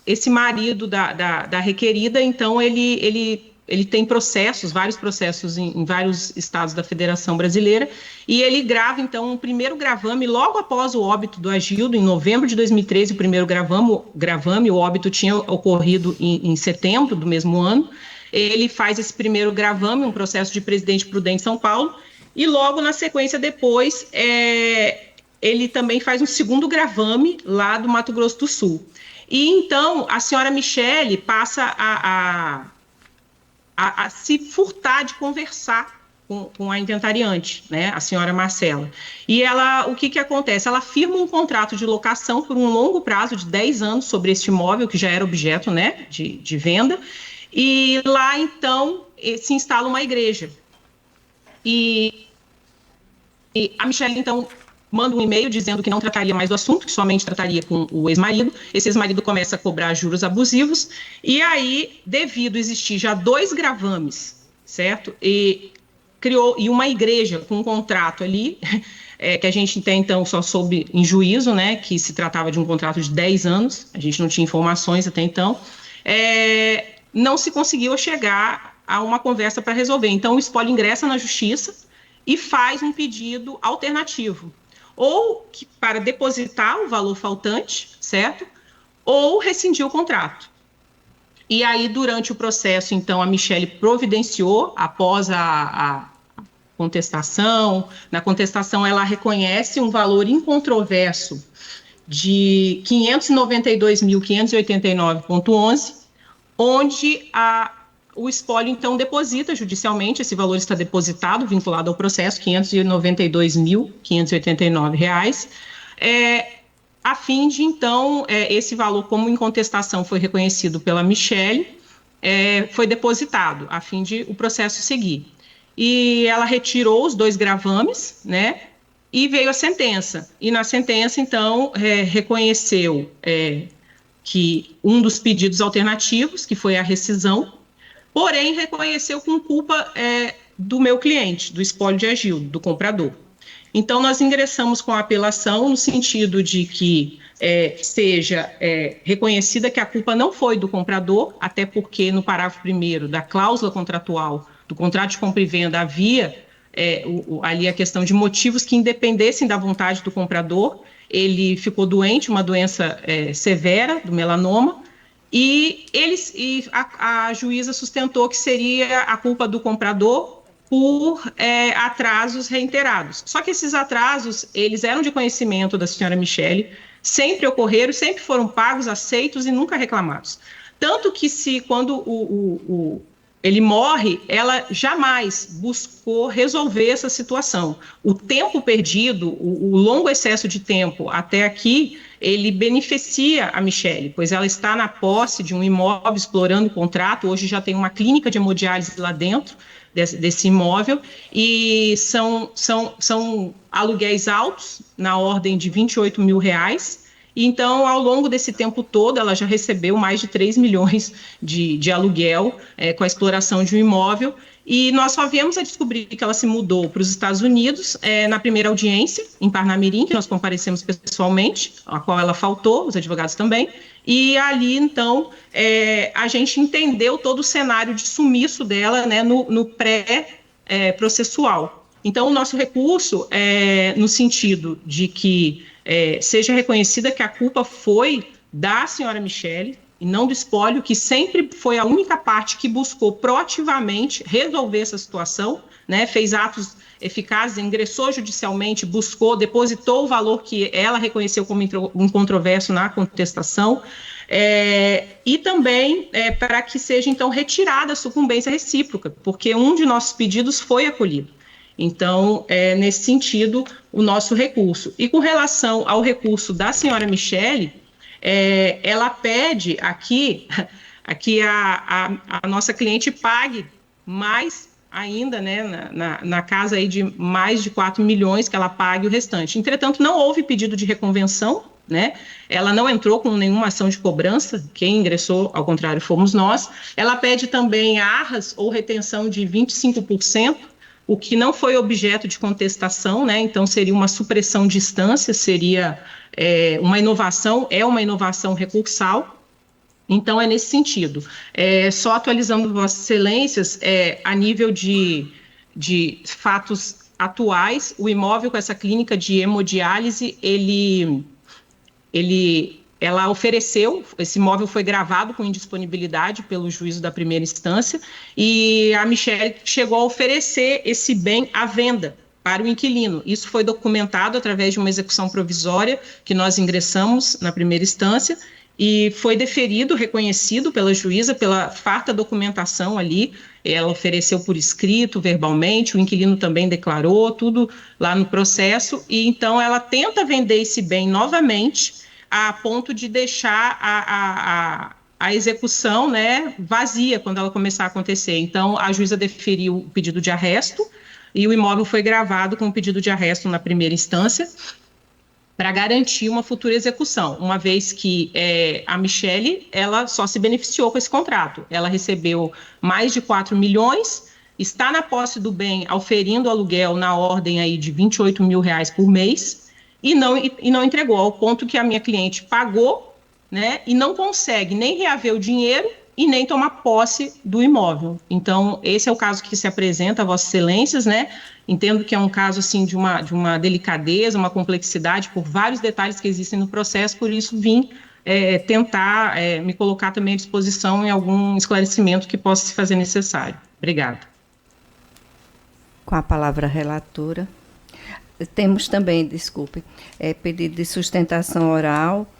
Esse marido da requerida, então, ele tem vários processos em vários estados da Federação Brasileira, e ele grava, então, um primeiro gravame logo após o óbito do Agildo, em novembro de 2013, o primeiro gravame, o óbito tinha ocorrido em setembro do mesmo ano. Ele faz esse primeiro gravame, um processo de Presidente Prudente São Paulo, e logo na sequência depois, ele também faz um segundo gravame lá do Mato Grosso do Sul. E então a senhora Michele passa a se furtar de conversar com a inventariante, né, a senhora Marcela. E ela, o que acontece? Ela firma um contrato de locação por um longo prazo de 10 anos sobre este imóvel, que já era objeto, né, de venda, e lá, então, se instala uma igreja. E a Michelle, então, manda um e-mail dizendo que não trataria mais do assunto, que somente trataria com o ex-marido. Esse ex-marido começa a cobrar juros abusivos, e aí, devido existir já 2 gravames, certo? E uma igreja com um contrato ali, que a gente até então só soube em juízo, né, que se tratava de um contrato de 10 anos, a gente não tinha informações até então, não se conseguiu chegar a uma conversa para resolver. Então, o espólio ingressa na justiça e faz um pedido alternativo, ou para depositar o valor faltante, certo? Ou rescindir o contrato. E aí, durante o processo, então, a Michelle providenciou, após a contestação, na contestação ela reconhece um valor incontroverso de 592.589,11, onde o espólio, então, deposita judicialmente, esse valor está depositado, vinculado ao processo, R$ 592.589, a fim de, então, esse valor, como em contestação foi reconhecido pela Michelle, foi depositado, a fim de o processo seguir. E ela retirou os 2 gravames, né, e veio a sentença. E na sentença, então, reconheceu que um dos pedidos alternativos, que foi a rescisão, porém reconheceu com culpa do meu cliente, do espólio de Agildo, do comprador. Então, nós ingressamos com a apelação no sentido de que seja reconhecida que a culpa não foi do comprador, até porque no parágrafo 1º da cláusula contratual do contrato de compra e venda havia ali a questão de motivos que independessem da vontade do comprador. Ele ficou doente, uma doença severa do melanoma, e a juíza sustentou que seria a culpa do comprador por atrasos reiterados. Só que esses atrasos, eles eram de conhecimento da senhora Michelle, sempre ocorreram, sempre foram pagos, aceitos e nunca reclamados. Tanto que quando ele morre, ela jamais buscou resolver essa situação. O tempo perdido, o longo excesso de tempo até aqui, ele beneficia a Michelle, pois ela está na posse de um imóvel explorando o contrato. Hoje já tem uma clínica de hemodiálise lá dentro desse imóvel, e são aluguéis altos, na ordem de R$28 mil. Então, ao longo desse tempo todo, ela já recebeu mais de 3 milhões de aluguel com a exploração de um imóvel, e nós só viemos a descobrir que ela se mudou para os Estados Unidos na primeira audiência, em Parnamirim, que nós comparecemos pessoalmente, a qual ela faltou, os advogados também, e ali, então, a gente entendeu todo o cenário de sumiço dela, né, no pré-processual. Então, o nosso recurso no sentido de que seja reconhecida que a culpa foi da senhora Michelle e não do espólio, que sempre foi a única parte que buscou proativamente resolver essa situação, né, fez atos eficazes, ingressou judicialmente, buscou, depositou o valor que ela reconheceu como incontroverso na contestação, e também para que seja, então, retirada a sucumbência recíproca, porque um de nossos pedidos foi acolhido. Então, nesse sentido, o nosso recurso. E com relação ao recurso da senhora Michelle, ela pede aqui a nossa cliente pague mais ainda, né, na casa aí de mais de 4 milhões, que ela pague o restante. Entretanto, não houve pedido de reconvenção, né? Ela não entrou com nenhuma ação de cobrança, quem ingressou, ao contrário, fomos nós. Ela pede também arras ou retenção de 25%, o que não foi objeto de contestação, né? Então seria uma supressão de instância, seria uma inovação recursal. Então é nesse sentido. Só atualizando Vossas Excelências, a nível de fatos atuais, o imóvel com essa clínica de hemodiálise, ela ofereceu, esse imóvel foi gravado com indisponibilidade pelo juízo da primeira instância, e a Michelle chegou a oferecer esse bem à venda para o inquilino. Isso foi documentado através de uma execução provisória que nós ingressamos na primeira instância, e foi deferido, reconhecido pela juíza, pela farta documentação ali, ela ofereceu por escrito, verbalmente, o inquilino também declarou, tudo lá no processo, e então ela tenta vender esse bem novamente, a ponto de deixar a execução, né, vazia quando ela começar a acontecer. Então, a juíza deferiu o pedido de arresto, e o imóvel foi gravado com o pedido de arresto na primeira instância, para garantir uma futura execução, uma vez que a Michele, ela só se beneficiou com esse contrato. Ela recebeu mais de 4 milhões, está na posse do bem, auferindo aluguel na ordem aí de R$28 mil por mês, e não entregou, ao ponto que a minha cliente pagou, né, e não consegue nem reaver o dinheiro e nem tomar posse do imóvel. Então, esse é o caso que se apresenta a Vossas Excelências, né? Entendo que é um caso, assim, de uma delicadeza, uma complexidade, por vários detalhes que existem no processo, por isso vim tentar me colocar também à disposição em algum esclarecimento que possa se fazer necessário. Obrigada. Com a palavra a relatora. Temos também, desculpe, pedido de sustentação oral,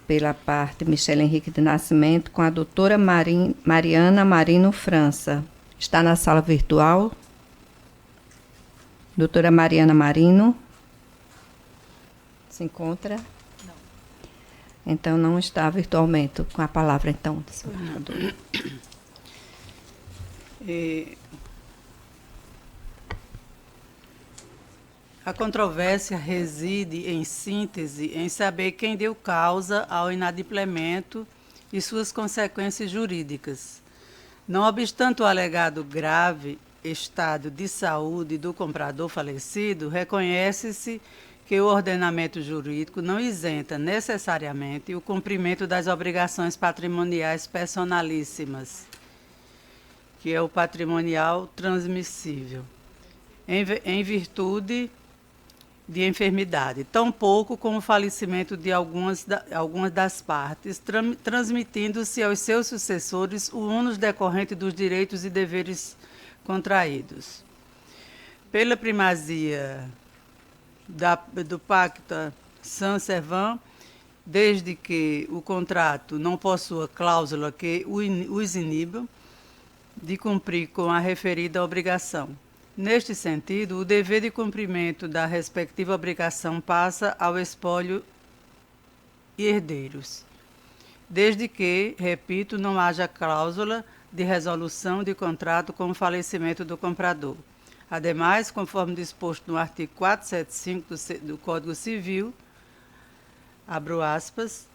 pela parte Michele Henrique de Nascimento, com a doutora Mariana Marino França. Está na sala virtual. Doutora Mariana Marino. Se encontra? Não. Então, não está virtualmente. Com a palavra, então, desembargadora. A controvérsia reside, em síntese, em saber quem deu causa ao inadimplemento e suas consequências jurídicas. Não obstante o alegado grave estado de saúde do comprador falecido, reconhece-se que o ordenamento jurídico não isenta necessariamente o cumprimento das obrigações patrimoniais personalíssimas, que é o patrimonial transmissível, em virtude de enfermidade, tão pouco como o falecimento de algumas das partes, transmitindo-se aos seus sucessores o ônus decorrente dos direitos e deveres contraídos. Pela primazia do Pacta Sunt Servant, desde que o contrato não possua cláusula que os iniba de cumprir com a referida obrigação. Neste sentido, o dever de cumprimento da respectiva obrigação passa ao espólio e herdeiros, desde que, repito, não haja cláusula de resolução de contrato com o falecimento do comprador. Ademais, conforme disposto no artigo 475 do Código Civil, abro aspas,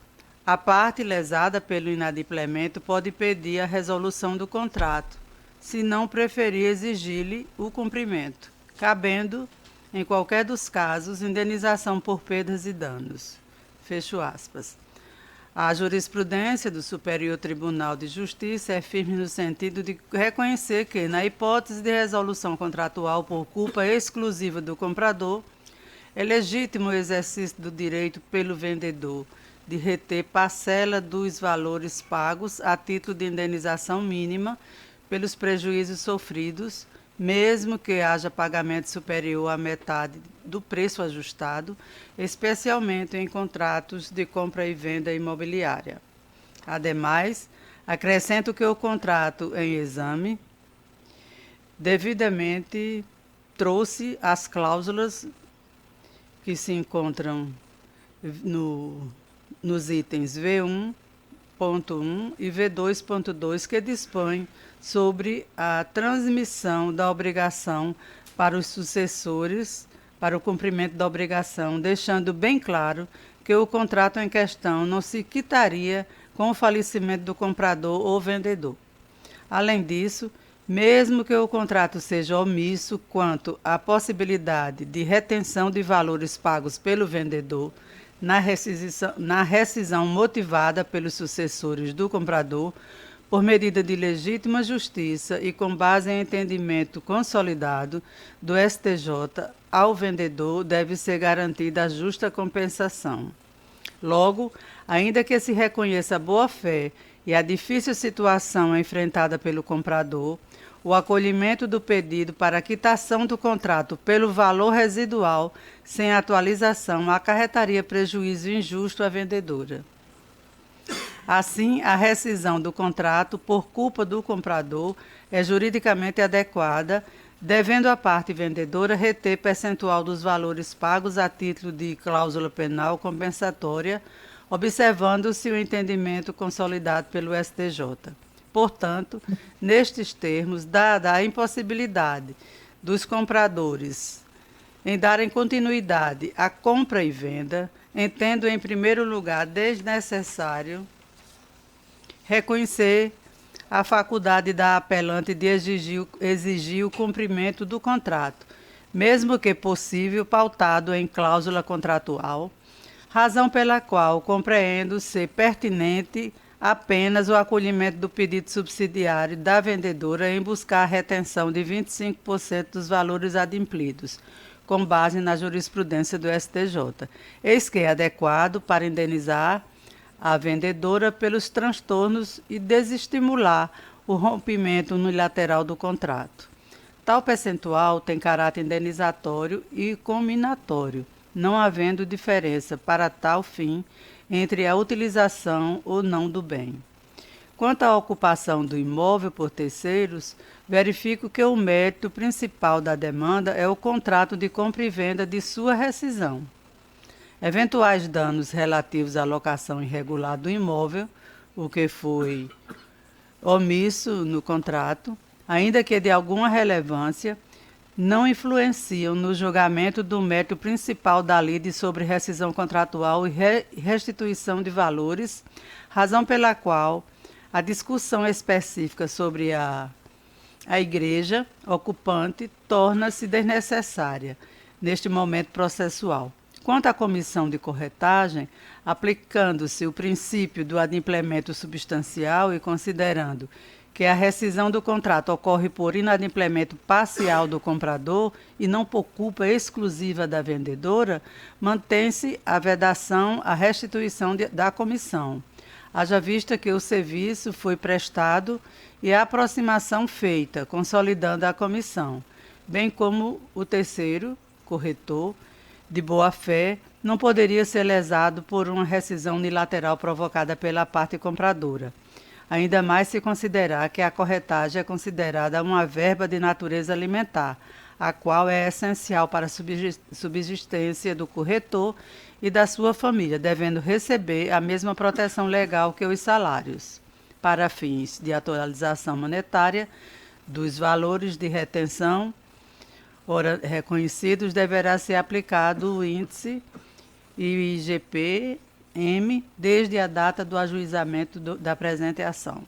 a parte lesada pelo inadimplemento pode pedir a resolução do contrato, se não preferir exigir-lhe o cumprimento, cabendo, em qualquer dos casos, indenização por perdas e danos. Fecho aspas. A jurisprudência do Superior Tribunal de Justiça é firme no sentido de reconhecer que, na hipótese de resolução contratual por culpa exclusiva do comprador, é legítimo o exercício do direito pelo vendedor de reter parcela dos valores pagos a título de indenização mínima pelos prejuízos sofridos, mesmo que haja pagamento superior à metade do preço ajustado, especialmente em contratos de compra e venda imobiliária. Ademais, acrescento que o contrato em exame devidamente trouxe as cláusulas que se encontram nos itens V1.1 e V2.2, que dispõem sobre a transmissão da obrigação para os sucessores, para o cumprimento da obrigação, deixando bem claro que o contrato em questão não se quitaria com o falecimento do comprador ou vendedor. Além disso, mesmo que o contrato seja omisso quanto à possibilidade de retenção de valores pagos pelo vendedor na rescisão motivada pelos sucessores do comprador, por medida de legítima justiça e com base em entendimento consolidado do STJ, ao vendedor deve ser garantida a justa compensação. Logo, ainda que se reconheça a boa-fé e a difícil situação enfrentada pelo comprador, o acolhimento do pedido para a quitação do contrato pelo valor residual sem atualização acarretaria prejuízo injusto à vendedora. Assim, a rescisão do contrato por culpa do comprador é juridicamente adequada, devendo a parte vendedora reter percentual dos valores pagos a título de cláusula penal compensatória, observando-se o entendimento consolidado pelo STJ. Portanto, nestes termos, dada a impossibilidade dos compradores em darem continuidade à compra e venda, entendo em primeiro lugar desnecessário reconhecer a faculdade da apelante de exigir o cumprimento do contrato, mesmo que possível pautado em cláusula contratual, razão pela qual compreendo ser pertinente apenas o acolhimento do pedido subsidiário da vendedora em buscar a retenção de 25% dos valores adimplidos, com base na jurisprudência do STJ, eis que é adequado para indenizar a vendedora pelos transtornos e desestimular o rompimento unilateral do contrato. Tal percentual tem caráter indenizatório e cominatório, não havendo diferença para tal fim entre a utilização ou não do bem. Quanto à ocupação do imóvel por terceiros, verifico que o mérito principal da demanda é o contrato de compra e venda de sua rescisão. Eventuais danos relativos à locação irregular do imóvel, o que foi omisso no contrato, ainda que de alguma relevância, não influenciam no julgamento do mérito principal da lide sobre rescisão contratual e restituição de valores, razão pela qual a discussão específica sobre a igreja ocupante torna-se desnecessária neste momento processual. Quanto à comissão de corretagem, aplicando-se o princípio do adimplemento substancial e considerando que a rescisão do contrato ocorre por inadimplemento parcial do comprador e não por culpa exclusiva da vendedora, mantém-se a vedação à restituição da comissão, haja vista que o serviço foi prestado e a aproximação feita, consolidando a comissão, bem como o terceiro, corretor, de boa-fé, não poderia ser lesado por uma rescisão unilateral provocada pela parte compradora. Ainda mais se considerar que a corretagem é considerada uma verba de natureza alimentar, a qual é essencial para a subsistência do corretor e da sua família, devendo receber a mesma proteção legal que os salários. Para fins de atualização monetária dos valores de retenção reconhecidos, deverá ser aplicado o índice IGP-M desde a data do ajuizamento da presente ação.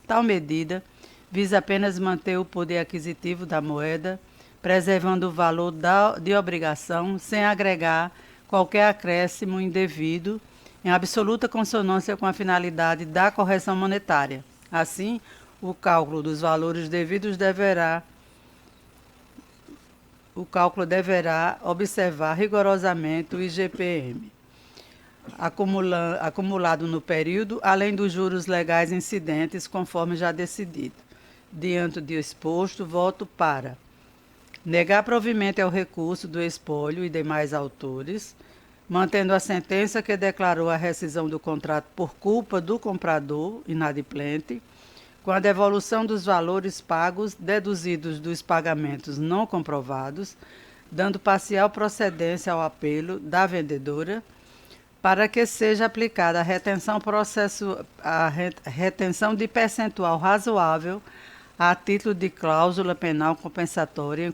Tal medida visa apenas manter o poder aquisitivo da moeda, preservando o valor de obrigação, sem agregar qualquer acréscimo indevido, em absoluta consonância com a finalidade da correção monetária. Assim, o cálculo dos valores devidos deverá observar rigorosamente o IGP-M, acumulado no período, além dos juros legais incidentes, conforme já decidido. Diante do exposto, voto para negar provimento ao recurso do espólio e demais autores, mantendo a sentença que declarou a rescisão do contrato por culpa do comprador inadimplente, com a devolução dos valores pagos deduzidos dos pagamentos não comprovados, dando parcial procedência ao apelo da vendedora, para que seja aplicada a retenção de percentual razoável a título de cláusula penal compensatória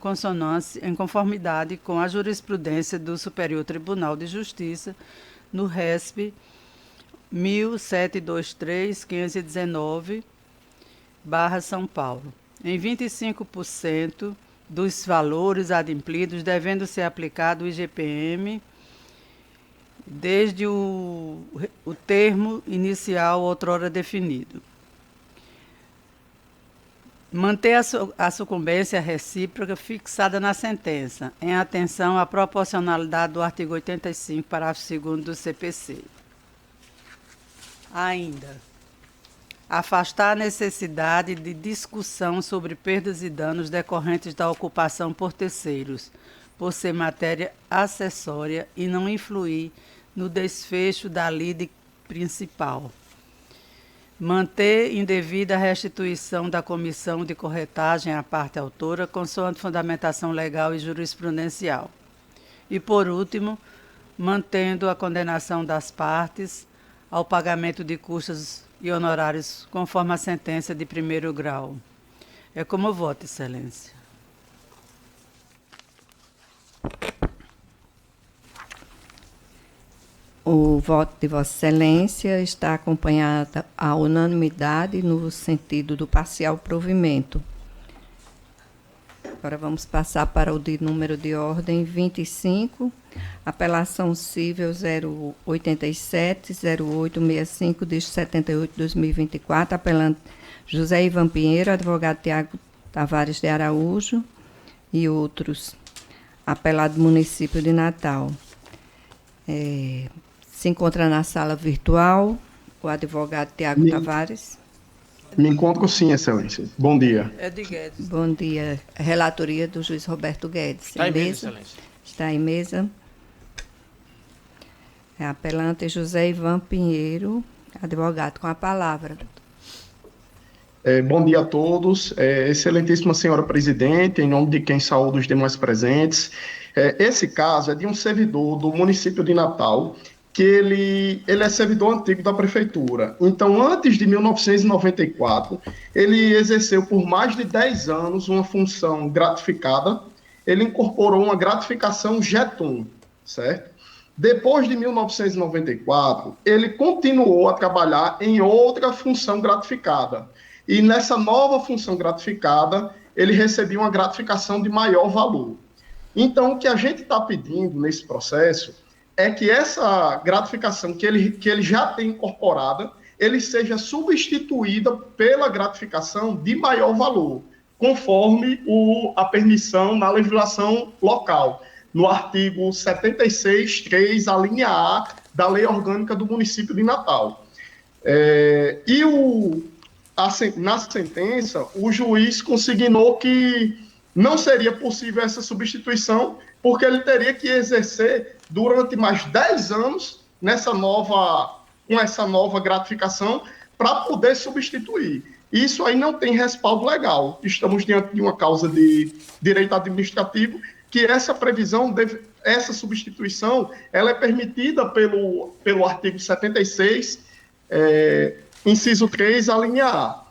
em conformidade com a jurisprudência do Superior Tribunal de Justiça no RESP 1723-519, São Paulo, em 25% dos valores adimplidos, devendo ser aplicado o IGP-M desde o termo inicial outrora definido. Manter a sucumbência recíproca fixada na sentença, em atenção à proporcionalidade do artigo 85, parágrafo 2º do CPC. Ainda, afastar a necessidade de discussão sobre perdas e danos decorrentes da ocupação por terceiros, por ser matéria acessória e não influir no desfecho da lide principal. manter indevida a restituição da comissão de corretagem à parte autora, consoante fundamentação legal e jurisprudencial. E, por último, mantendo a condenação das partes ao pagamento de custos e honorários conforme a sentença de primeiro grau. É como voto, Excelência. O voto de Vossa Excelência está acompanhado à unanimidade no sentido do parcial provimento. Agora vamos passar para o de número de ordem 25, apelação cível 087-0865, deste 78/2024, apelante José Ivan Pinheiro, advogado Tiago Tavares de Araújo e outros, apelado do município de Natal. Se encontra na sala virtual o advogado Tiago Tavares. Me encontro sim, Excelência. Bom dia. É de Guedes. Bom dia. Relatoria do juiz Roberto Guedes. Está em mesa, Excelência. Está em mesa. Apelante José Ivan Pinheiro, advogado, com a palavra. Bom dia a todos. Excelentíssima senhora presidente, em nome de quem saúdo os demais presentes. Esse caso é de um servidor do município de Natal, que ele é servidor antigo da prefeitura. Então, antes de 1994, ele exerceu por mais de 10 anos uma função gratificada. Ele incorporou uma gratificação Jeton, certo? Depois de 1994, ele continuou a trabalhar em outra função gratificada. E nessa nova função gratificada, ele recebia uma gratificação de maior valor. Então, o que a gente está pedindo nesse processo é que essa gratificação que ele já tem incorporada, ele seja substituída pela gratificação de maior valor, conforme a permissão na legislação local, no artigo 76.3, a linha A da Lei Orgânica do Município de Natal. Na sentença, o juiz consignou que não seria possível essa substituição, porque ele teria que exercer durante mais 10 anos com essa nova gratificação para poder substituir. Isso aí não tem respaldo legal. Estamos diante de uma causa de direito administrativo que essa previsão, essa substituição, ela é permitida pelo artigo 76, inciso 3, a linha A.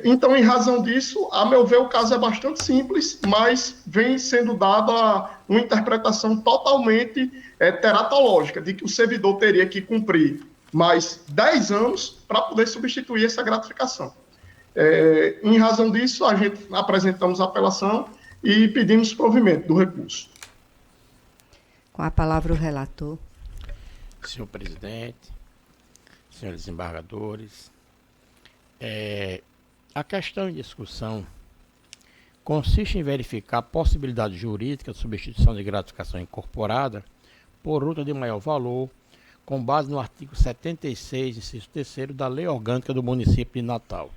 Então, em razão disso, a meu ver, o caso é bastante simples, mas vem sendo dada uma interpretação totalmente teratológica, de que o servidor teria que cumprir mais 10 anos para poder substituir essa gratificação. Em razão disso, a gente apresentamos a apelação e pedimos provimento do recurso. Com a palavra o relator. Senhor presidente, senhores desembargadores, a questão em discussão consiste em verificar a possibilidade jurídica de substituição de gratificação incorporada por outra de maior valor, com base no artigo 76, inciso 3º da Lei Orgânica do Município de Natal.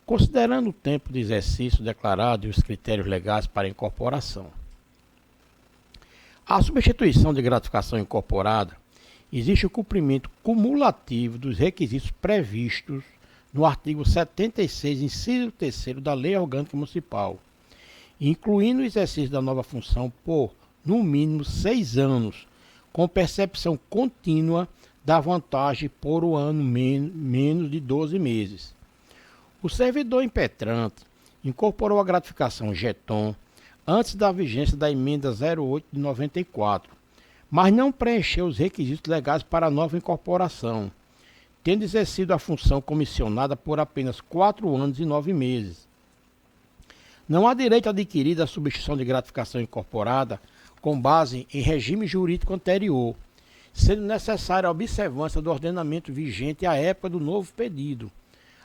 Considerando o tempo de exercício declarado e os critérios legais para a incorporação, a substituição de gratificação incorporada existe o cumprimento cumulativo dos requisitos previstos no artigo 76, inciso 3º da Lei Orgânica Municipal, incluindo o exercício da nova função por, no mínimo, 6 anos, com percepção contínua da vantagem por o ano menos de 12 meses. O servidor impetrante incorporou a gratificação Jeton antes da vigência da emenda 08 de 94, mas não preencheu os requisitos legais para a nova incorporação, tendo exercido a função comissionada por apenas 4 anos e 9 meses. Não há direito adquirido à substituição de gratificação incorporada com base em regime jurídico anterior, sendo necessária a observância do ordenamento vigente à época do novo pedido.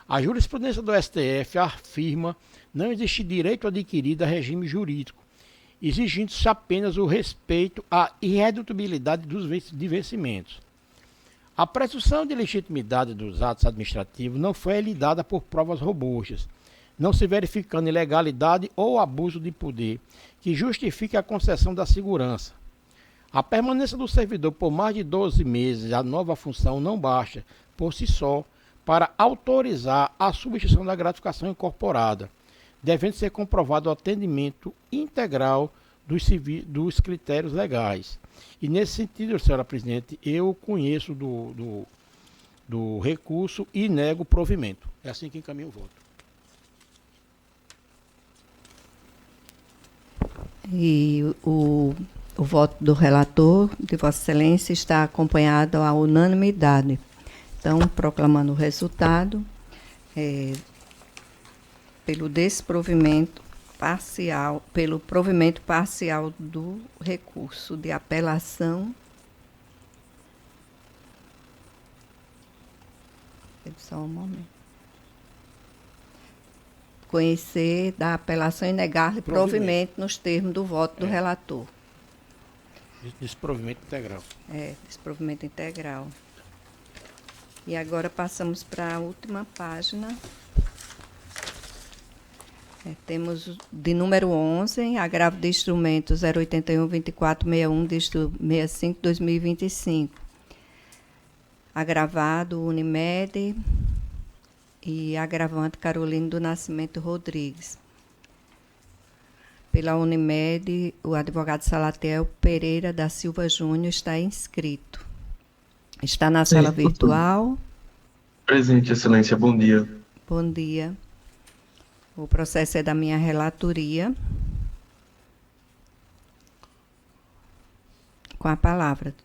A jurisprudência do STF afirma não existir direito adquirido a regime jurídico, exigindo-se apenas o respeito à irredutibilidade dos vencimentos. A presunção de legitimidade dos atos administrativos não foi lidada por provas robustas, não se verificando ilegalidade ou abuso de poder que justifique a concessão da segurança. A permanência do servidor por mais de 12 meses à nova função não basta, por si só, para autorizar a substituição da gratificação incorporada, devendo ser comprovado o atendimento integral dos critérios legais. E nesse sentido, senhora presidente, eu conheço do recurso e nego o provimento. É assim que encaminho o voto. E o voto do relator, de Vossa Excelência, está acompanhado à unanimidade. Então, proclamando o resultado, pelo provimento parcial do recurso de apelação. Só um momento. Conhecer da apelação e negar-lhe provimento nos termos do voto do relator. Desprovimento integral. Desprovimento integral. E agora passamos para a última página. Temos de número 11, agravo de instrumento 081-2461, dígito 65-2025. Agravado Unimed e agravante Carolina do Nascimento Rodrigues. Pela Unimed, o advogado Salatiel Pereira da Silva Júnior está inscrito. Está na sala virtual. Presente, Excelência, bom dia. Bom dia. O processo é da minha relatoria. Com a palavra.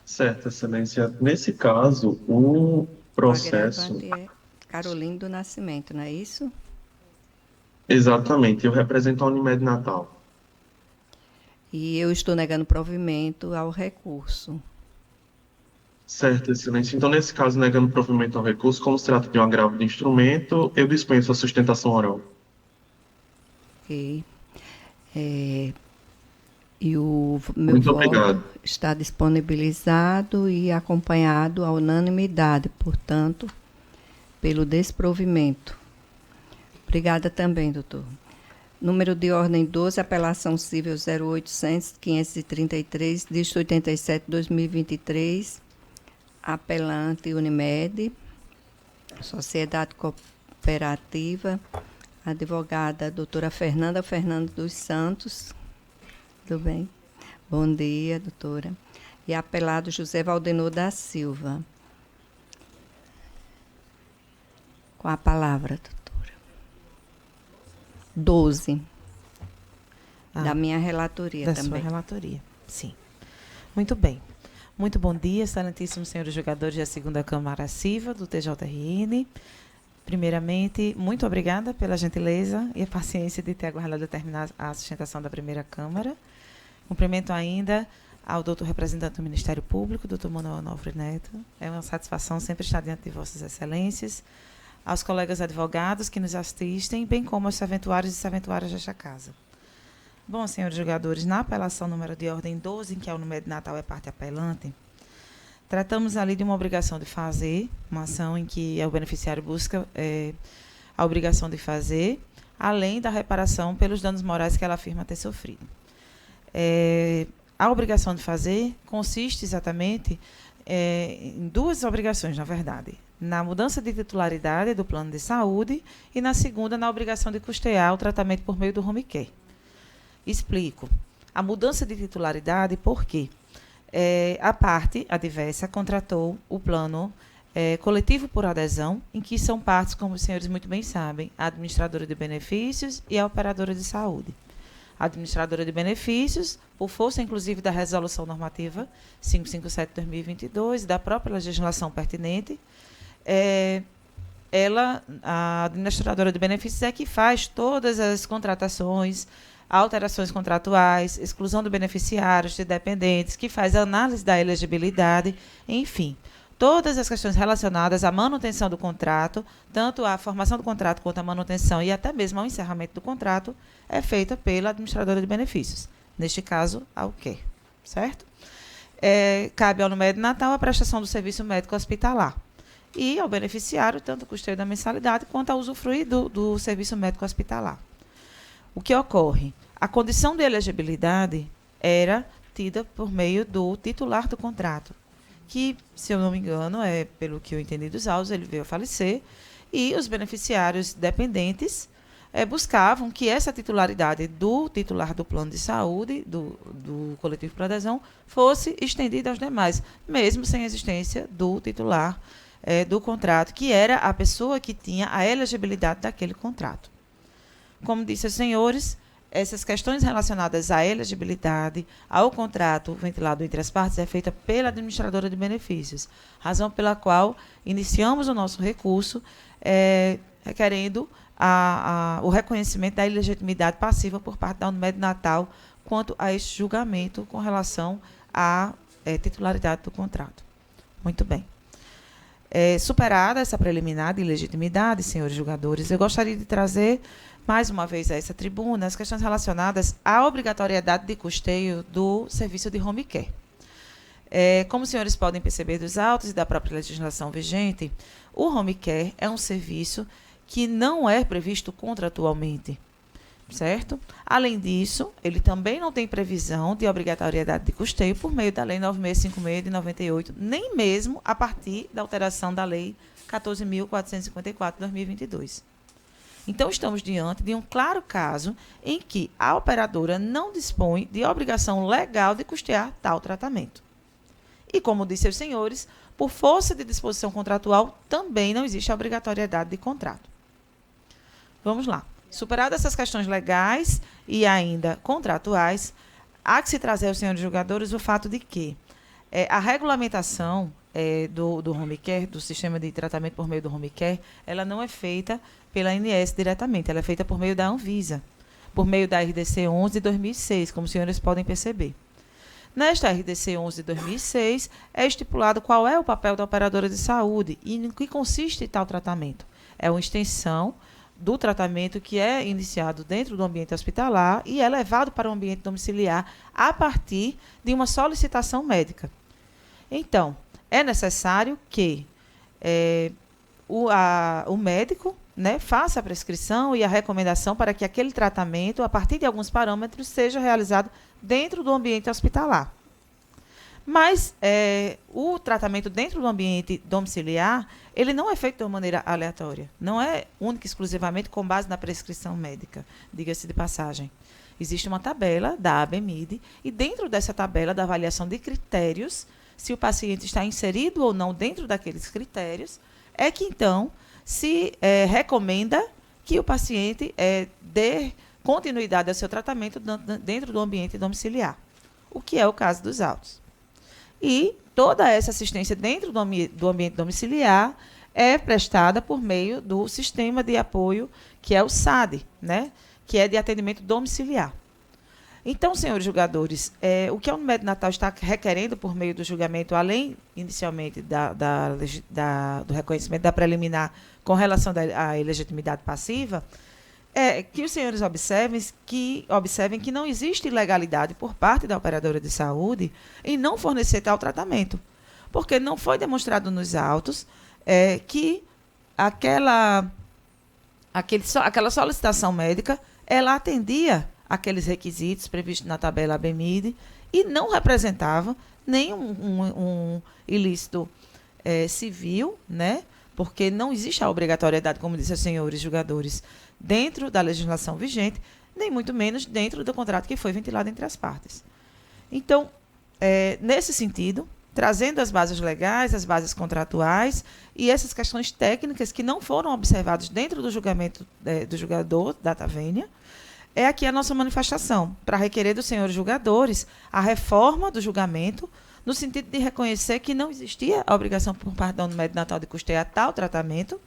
Certo, Excelência. Nesse caso, o processo... O agravante é Carolina do Nascimento, não é isso? Exatamente, eu represento a Unimed Natal. E eu estou negando provimento ao recurso. Certo, Excelência. Então, nesse caso, negando provimento ao recurso, como se trata de um agravo de instrumento, eu dispenso a sustentação oral. Ok. E o meu Muito voto obrigado. está disponibilizado e acompanhado à unanimidade, portanto, pelo desprovimento. Obrigada também, doutor. Número de ordem 12, apelação civil 0800-533, dígito 87-2023, apelante Unimed, Sociedade Cooperativa, advogada doutora Fernanda dos Santos. Tudo bem? Bom dia, doutora. E apelado José Valdenor da Silva. Com a palavra, doutora. 12. Da minha relatoria da também. Da sua relatoria, sim. Muito bem. Muito bom dia, excelentíssimos senhores jogadores da segunda Câmara Civil do TJRN. Primeiramente, muito obrigada pela gentileza e a paciência de ter aguardado terminar a sustentação da primeira Câmara. Cumprimento ainda ao doutor representante do Ministério Público, doutor Manuel Onofre Neto. É uma satisfação sempre estar diante de vossas excelências. Aos colegas advogados que nos assistem, bem como aos serventuários e serventuárias desta casa. Bom, senhores jogadores, na apelação número de ordem 12, em que a Unimed Natal é parte apelante, tratamos ali de uma obrigação de fazer, uma ação em que o beneficiário busca a obrigação de fazer, além da reparação pelos danos morais que ela afirma ter sofrido. A obrigação de fazer consiste exatamente em duas obrigações, na verdade. Na mudança de titularidade do plano de saúde e, na segunda, na obrigação de custear o tratamento por meio do home care. Explico. A mudança de titularidade, por quê? A parte adversa contratou o plano coletivo por adesão, em que são partes, como os senhores muito bem sabem, a administradora de benefícios e a operadora de saúde. A administradora de benefícios, por força, inclusive, da resolução normativa 557/2022 e da própria legislação pertinente, a administradora de benefícios é que faz todas as contratações, alterações contratuais, exclusão de beneficiários, de dependentes, que faz a análise da elegibilidade, enfim. Todas as questões relacionadas à manutenção do contrato, tanto a formação do contrato quanto a manutenção e até mesmo ao encerramento do contrato, é feita pela administradora de benefícios. Neste caso, a UQUE, certo? Cabe ao Unimed Natal a prestação do serviço médico hospitalar. E ao beneficiário, tanto o custeio da mensalidade quanto a usufruir do serviço médico hospitalar. O que ocorre? A condição de elegibilidade era tida por meio do titular do contrato, que, se eu não me engano, pelo que eu entendi dos autos, ele veio a falecer, e os beneficiários dependentes buscavam que essa titularidade do titular do plano de saúde, do coletivo por adesão, fosse estendida aos demais, mesmo sem existência do titular do contrato, que era a pessoa que tinha a elegibilidade daquele contrato. Como disse aos senhores, essas questões relacionadas à elegibilidade, ao contrato ventilado entre as partes, é feita pela administradora de benefícios, razão pela qual iniciamos o nosso recurso requerendo o reconhecimento da ilegitimidade passiva por parte da Unimed Natal quanto a este julgamento com relação à titularidade do contrato. Muito bem. Superada essa preliminar de ilegitimidade, senhores julgadores, eu gostaria de trazer mais uma vez a essa tribuna as questões relacionadas à obrigatoriedade de custeio do serviço de home care. Como os senhores podem perceber dos autos e da própria legislação vigente, o home care é um serviço que não é previsto contratualmente, certo? Além disso, ele também não tem previsão de obrigatoriedade de custeio por meio da Lei 9656 de 98, nem mesmo a partir da alteração da Lei 14.454 de 2022. Então, estamos diante de um claro caso em que a operadora não dispõe de obrigação legal de custear tal tratamento. E, como disse aos senhores, por força de disposição contratual, também não existe a obrigatoriedade de contrato. Vamos lá. Superadas essas questões legais e ainda contratuais, há que se trazer aos senhores julgadores o fato de que a regulamentação do home care, do sistema de tratamento por meio do home care, ela não é feita pela ANS diretamente, ela é feita por meio da Anvisa, por meio da RDC 11 de 2006, como os senhores podem perceber. Nesta RDC 11 de 2006, é estipulado qual é o papel da operadora de saúde e em que consiste tal tratamento. É uma extensão do tratamento que é iniciado dentro do ambiente hospitalar e é levado para o ambiente domiciliar a partir de uma solicitação médica. Então, é necessário que o médico, né, faça a prescrição e a recomendação para que aquele tratamento, a partir de alguns parâmetros, seja realizado dentro do ambiente hospitalar. Mas o tratamento dentro do ambiente domiciliar, ele não é feito de uma maneira aleatória. Não é única e exclusivamente com base na prescrição médica, diga-se de passagem. Existe uma tabela da ABMID e dentro dessa tabela da avaliação de critérios, se o paciente está inserido ou não dentro daqueles critérios, é que então se recomenda que o paciente dê continuidade ao seu tratamento dentro do ambiente domiciliar, o que é o caso dos autos. E toda essa assistência dentro do ambiente domiciliar é prestada por meio do sistema de apoio, que é o SAD, né? Que é de atendimento domiciliar. Então, senhores julgadores, o que a Unimed Natal está requerendo por meio do julgamento, além, inicialmente, do reconhecimento da preliminar com relação à ilegitimidade passiva, é que os senhores observem que não existe ilegalidade por parte da operadora de saúde em não fornecer tal tratamento, porque não foi demonstrado nos autos que aquela solicitação médica ela atendia aqueles requisitos previstos na tabela ABMID e não representava nenhum ilícito civil, né? Porque não existe a obrigatoriedade, como disse os senhores julgadores, dentro da legislação vigente, nem muito menos dentro do contrato que foi ventilado entre as partes. Então, nesse sentido, trazendo as bases legais, as bases contratuais e essas questões técnicas que não foram observadas dentro do julgamento do julgador da Tavênia, é aqui a nossa manifestação, para requerer dos senhores julgadores a reforma do julgamento, no sentido de reconhecer que não existia a obrigação por parte da Unimed Natal de custear tal tratamento,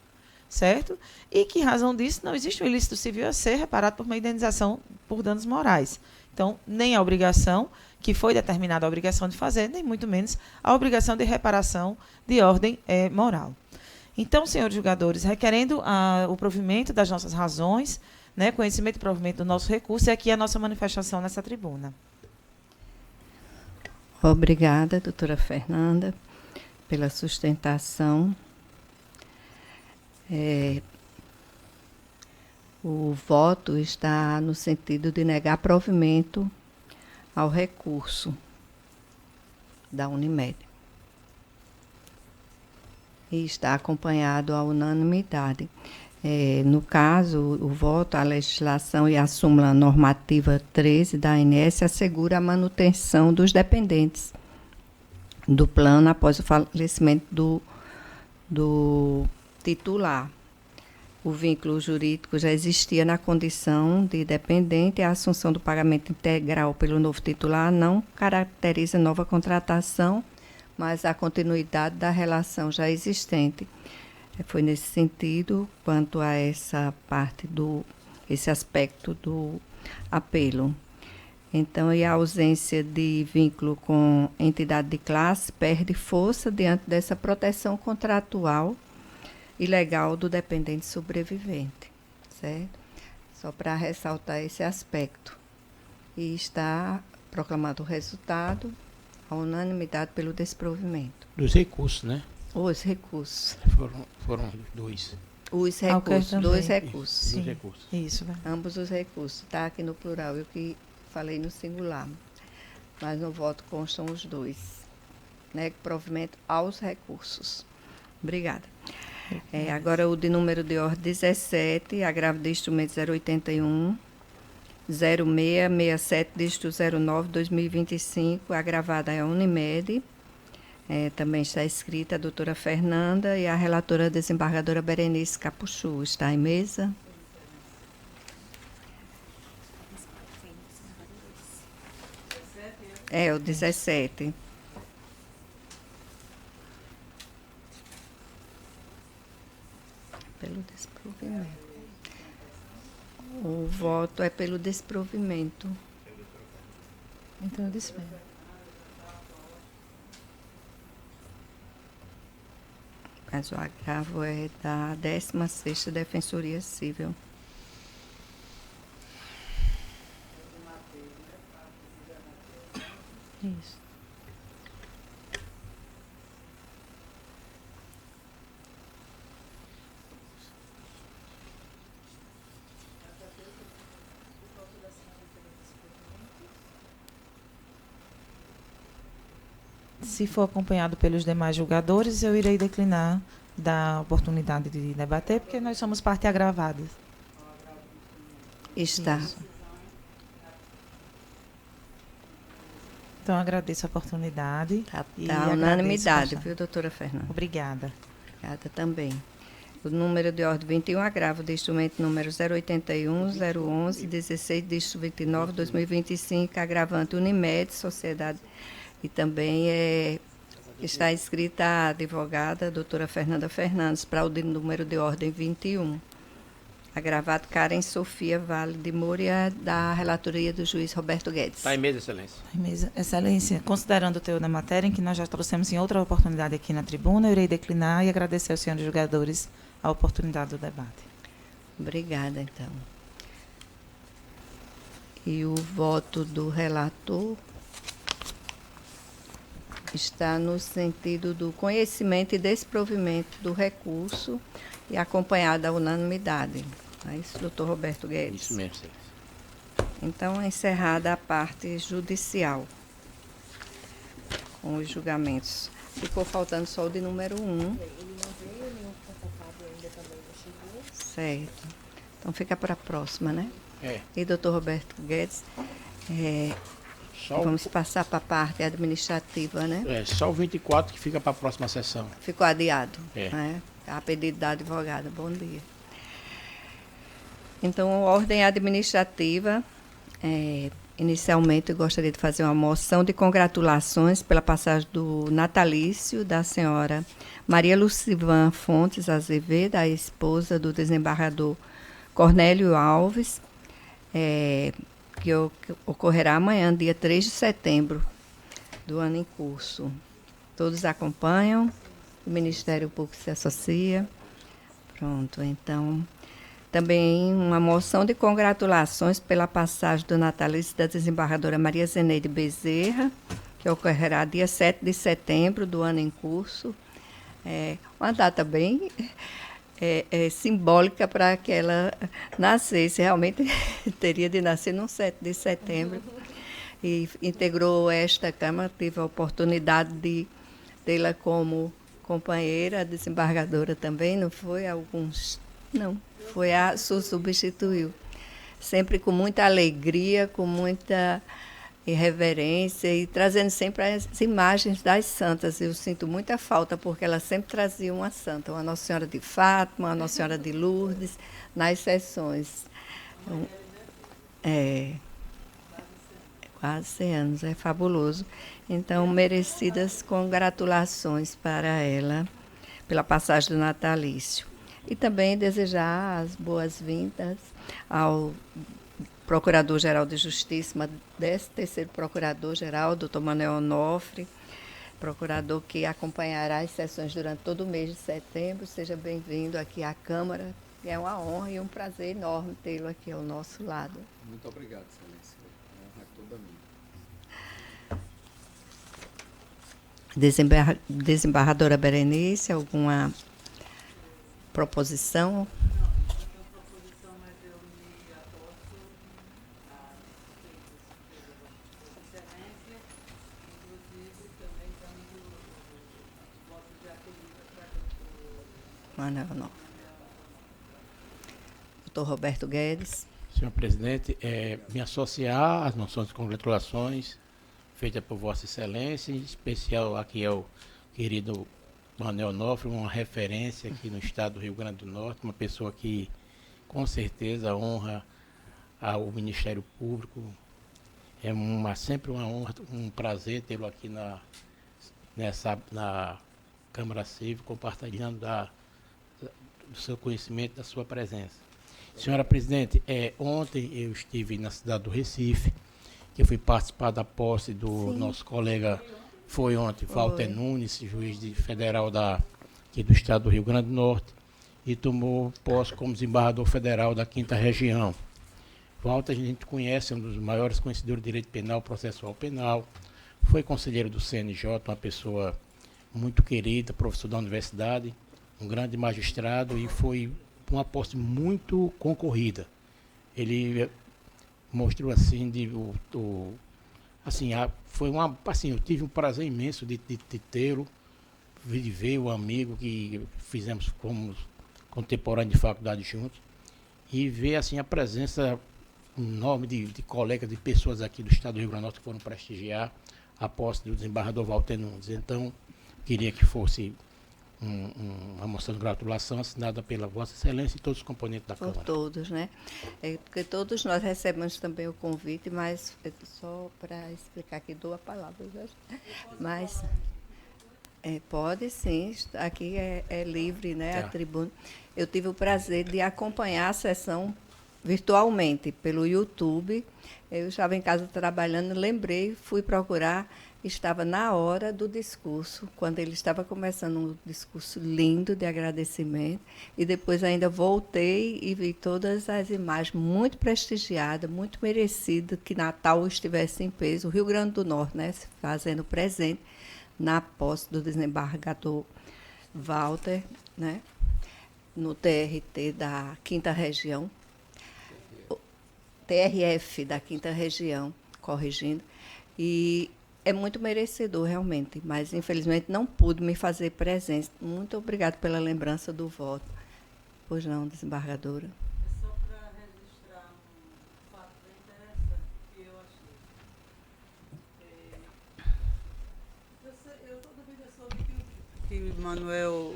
certo? E que, em razão disso, não existe um ilícito civil a ser reparado por uma indenização por danos morais. Então, nem a obrigação, que foi determinada a obrigação de fazer, nem muito menos a obrigação de reparação de ordem moral. Então, senhores julgadores, requerendo o provimento das nossas razões, né, conhecimento e provimento do nosso recurso, é aqui a nossa manifestação nessa tribuna. Obrigada, doutora Fernanda, pela sustentação. O voto está no sentido de negar provimento ao recurso da Unimed. e está acompanhado à unanimidade. No caso, o voto, a legislação e a súmula normativa 13 da ANS assegura a manutenção dos dependentes do plano após o falecimento do titular. O vínculo jurídico já existia na condição de dependente e a assunção do pagamento integral pelo novo titular não caracteriza nova contratação, mas a continuidade da relação já existente. Foi nesse sentido, quanto a essa parte esse aspecto do apelo. Então, e a ausência de vínculo com entidade de classe perde força diante dessa proteção contratual e legal do dependente sobrevivente, certo? Só para ressaltar esse aspecto. E está proclamado o resultado, a unanimidade pelo desprovimento. Dos recursos, né? Os recursos. Foram 2. Os recursos, 2 recursos. Sim. 2 recursos. Isso, né? Ambos os recursos. Está aqui no plural, eu que falei no singular. Mas no voto constam os 2. Né? Provimento aos recursos. Obrigada. Agora o de número de ordem 17, agravo de instrumento 081, 0667, dígito 09, 2025, agravada é a Unimed. Também está escrita a doutora Fernanda e a relatora desembargadora Berenice Capuchu. Está em mesa? O 17. Pelo desprovimento. O voto é pelo desprovimento. Então, eu dispenso. Mas o agravo é da 16ª Defensoria Civil. Isso. Se for acompanhado pelos demais julgadores, eu irei declinar da oportunidade de debater, porque nós somos parte agravada. Está. Isso. Então, agradeço a oportunidade. Tá unanimidade, viu, doutora Fernanda? Obrigada. Obrigada também. O número de ordem 21, agravo de instrumento número 081, 011, 16, dígito 29, 2025, agravante Unimed, Sociedade. E também está escrita a advogada, doutora Fernanda Fernandes, para o número de ordem 21. Agravado Karen Sofia Vale de Moura, da relatoria do juiz Roberto Guedes. Está em mesa, excelência. Em mesa, excelência. Considerando o teor da matéria, em que nós já trouxemos em outra oportunidade aqui na tribuna, eu irei declinar e agradecer aos senhores julgadores a oportunidade do debate. Obrigada, então. E o voto do relator está no sentido do conhecimento e desprovimento do recurso e acompanhado da unanimidade. É isso, doutor Roberto Guedes? Isso mesmo, senhor. Então, encerrada a parte judicial com os julgamentos. Ficou faltando só o de número 1. Ele não veio, nenhum convocado ainda também não chegou. Certo. Então, fica para a próxima, né? É. E doutor Roberto Guedes, vamos passar para a parte administrativa, né? Só o 24 que fica para a próxima sessão. Ficou adiado, É. né? A pedido da advogada. Bom dia. Então, ordem administrativa. Inicialmente, eu gostaria de fazer uma moção de congratulações pela passagem do natalício da senhora Maria Lucivan Fontes Azevedo, a esposa do desembargador Cornélio Alves, que ocorrerá amanhã, dia 3 de setembro do ano em curso. Todos acompanham, o Ministério Público se associa. Pronto, então, também uma moção de congratulações pela passagem do natalício da desembargadora Maria Zeneide Bezerra, que ocorrerá dia 7 de setembro do ano em curso. Uma data bem simbólica para que ela nascesse. Realmente teria de nascer no 7 de setembro. E integrou esta Câmara, tive a oportunidade de tê-la como companheira, a desembargadora também, não foi? Alguns. Não, foi a substituiu. Sempre com muita alegria, com muita reverência e trazendo sempre as imagens das santas. Eu sinto muita falta, porque ela sempre trazia uma santa, uma Nossa Senhora de Fátima, uma Nossa Senhora de Lourdes, nas sessões. Então, quase 100 anos, é fabuloso. Então, merecidas congratulações para ela pela passagem do natalício. E também desejar as boas-vindas ao Procurador-Geral de Justiça, 13º Procurador-Geral, doutor Manuel Onofre, procurador que acompanhará as sessões durante todo o mês de setembro. Seja bem-vindo aqui à Câmara. É uma honra e um prazer enorme tê-lo aqui ao nosso lado. Muito obrigado, Excelência. A honra é toda minha. Desembargadora Berenice, alguma proposição? Manuel Onofre. Doutor Roberto Guedes. Senhor presidente, me associar às moções de congratulações feitas por Vossa Excelência, em especial aqui ao querido Manuel Onofre, uma referência aqui no estado do Rio Grande do Norte, uma pessoa que com certeza honra ao Ministério Público. É sempre uma honra, um prazer tê-lo aqui na Câmara Civil, compartilhando do seu conhecimento, da sua presença. Senhora presidente, ontem eu estive na cidade do Recife, que eu fui participar da posse do nosso colega, foi ontem, Walter Nunes, juiz federal aqui do estado do Rio Grande do Norte, e tomou posse como desembargador federal da 5ª Região. Walter, a gente conhece, é um dos maiores conhecedores de direito penal, processual penal, foi conselheiro do CNJ, uma pessoa muito querida, professor da universidade, um grande magistrado, e foi uma posse muito concorrida. Ele mostrou assim, eu tive um prazer imenso de tê-lo, de ver o amigo que fizemos como contemporâneo de faculdade juntos, e ver assim a presença enorme de colegas, de pessoas aqui do estado do Rio Grande do Norte que foram prestigiar a posse do desembargador Walter Nunes. Então, queria que fosse uma moção de gratulação assinada pela Vossa Excelência e todos os componentes da Câmara. Por todos, né? Porque todos nós recebemos também o convite, mas só para explicar aqui, dou a palavra. Mas pode sim, aqui é livre, né? Tá. A tribuna. Eu tive o prazer de acompanhar a sessão virtualmente pelo YouTube. Eu estava em casa trabalhando, lembrei, fui procurar. Estava na hora do discurso, quando ele estava começando um discurso lindo de agradecimento, e depois ainda voltei e vi todas as imagens, muito prestigiada, muito merecida, que Natal estivesse em peso, o Rio Grande do Norte, né, se fazendo presente na posse do desembargador Walter, né, no TRT da 5ª Região, TRF da 5ª Região, corrigindo, e é muito merecedor, realmente, mas, infelizmente, não pude me fazer presente. Muito obrigada pela lembrança do voto. Pois não, desembargadora. É só para registrar um fato bem interessante que eu achei. Eu toda vida soube que o Manuel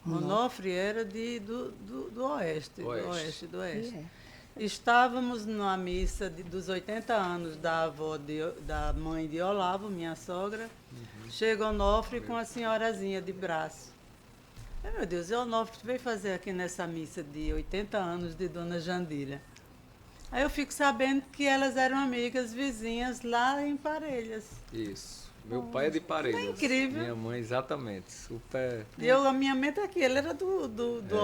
Onofre era do Oeste. Do Oeste. Estávamos numa missa dos 80 anos da mãe de Olavo, minha sogra. Chega Onofre com a senhorazinha de braço. Meu Deus, e Onofre veio fazer aqui nessa missa de 80 anos de Dona Jandira. Aí eu fico sabendo que elas eram amigas vizinhas lá em Parelhas. Isso. Meu pai é de Parelhas. É incrível. Minha mãe, exatamente. Super. E a minha mente aqui, ele era do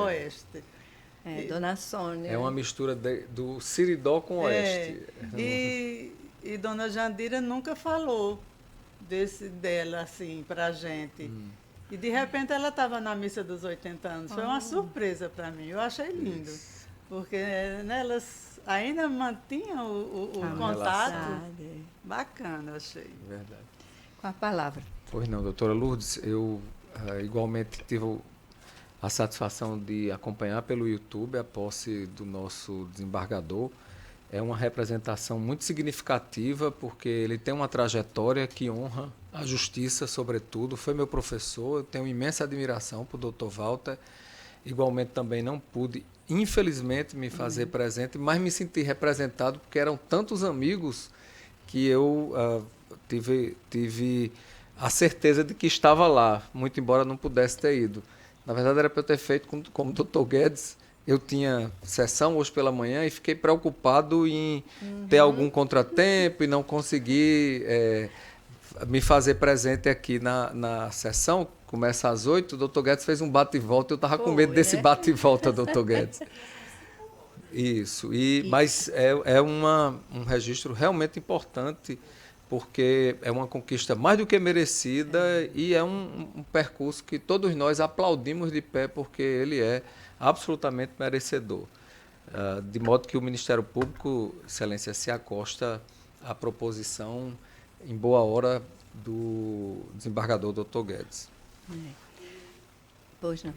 Oeste. Dona Sônia. É uma mistura do Siridó com o Oeste. E Dona Jandira nunca falou dela assim pra gente. E de repente ela estava na missa dos 80 anos. Foi uma surpresa para mim. Eu achei lindo. Porque elas ainda mantinham o contato. Bacana, achei. Verdade. Com a palavra. Pois não, doutora Lourdes, eu igualmente tive a satisfação de acompanhar pelo YouTube a posse do nosso desembargador. É uma representação muito significativa, porque ele tem uma trajetória que honra a justiça, sobretudo. Foi meu professor, eu tenho imensa admiração por doutor Walter. Igualmente também não pude, infelizmente, me fazer presente, mas me senti representado, porque eram tantos amigos que eu tive a certeza de que estava lá, muito embora não pudesse ter ido. Na verdade, era para eu ter feito como o doutor Guedes. Eu tinha sessão hoje pela manhã e fiquei preocupado em ter algum contratempo e não conseguir me fazer presente aqui na sessão. Começa às 8, o doutor Guedes fez um bate-volta, eu estava com medo desse bate-volta, doutor Guedes. Isso, mas é um registro realmente importante, porque é uma conquista mais do que merecida e é um percurso que todos nós aplaudimos de pé, porque ele é absolutamente merecedor. De modo que o Ministério Público, Excelência, se acosta à proposição em boa hora do desembargador Dr. Guedes. Pois não.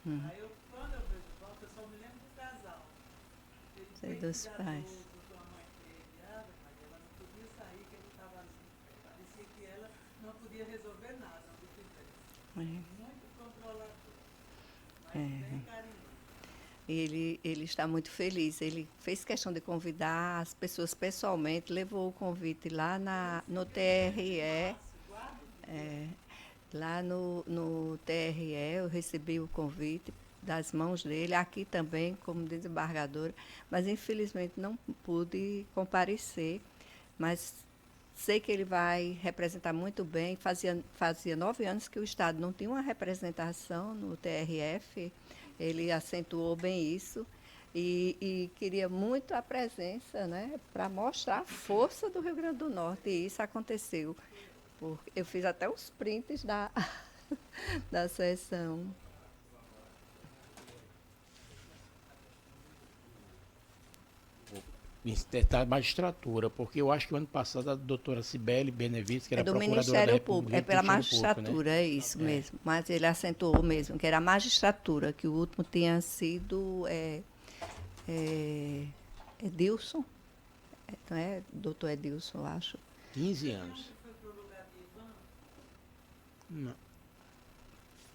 Aí eu, quando eu vejo de volta, eu só me lembro do casal. Sei dos pais. A mãe dele, ela não podia sair, que ele estava assim. Parecia que ela não podia resolver nada, o que fizesse. Muito controlador, mas bem carinhoso. Ele está muito feliz. Ele fez questão de convidar as pessoas pessoalmente, levou o convite lá no TRE. Lá no TRE, eu recebi o convite das mãos dele, aqui também, como desembargadora, mas infelizmente não pude comparecer, mas sei que ele vai representar muito bem. Fazia 9 anos que o Estado não tinha uma representação no TRF, ele acentuou bem isso e queria muito a presença, né, para mostrar a força do Rio Grande do Norte, e isso aconteceu. Eu fiz até os prints da sessão. Da magistratura, porque eu acho que o ano passado a doutora Cibele Benevides, que era do procuradora Ministério da República, Público, é pela magistratura, Público, né? é isso mesmo. Mas ele acentuou mesmo, que era a magistratura, que o último tinha sido Edilson, não é? Doutor Edilson, eu acho. 15 anos. Não.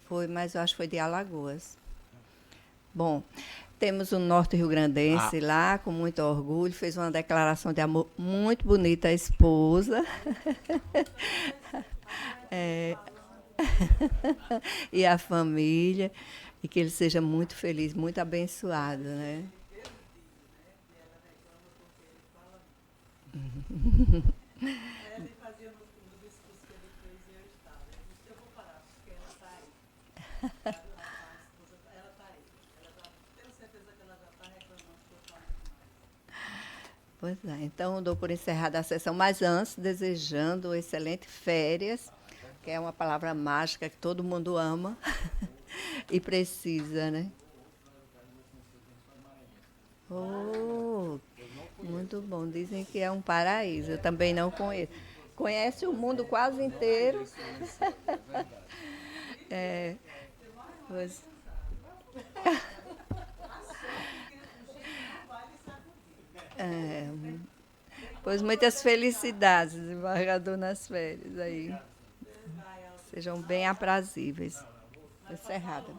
Foi, mas eu acho que foi de Alagoas. Bom, temos o norte rio-grandense lá, com muito orgulho, fez uma declaração de amor muito bonita à esposa. E a família, e que ele seja muito feliz, muito abençoado, né? Ela está aí. Tenho certeza que ela já está reclamando que eu falo demais. Pois é, então dou por encerrada a sessão, mas antes desejando excelentes férias, que é uma palavra mágica que todo mundo ama e precisa, né? Oh, muito bom, dizem que é um paraíso, eu também não conheço. Conhece o mundo quase inteiro. Pois. Pois muitas felicidades, desembargador, nas férias aí. Sejam bem aprazíveis. Encerrada.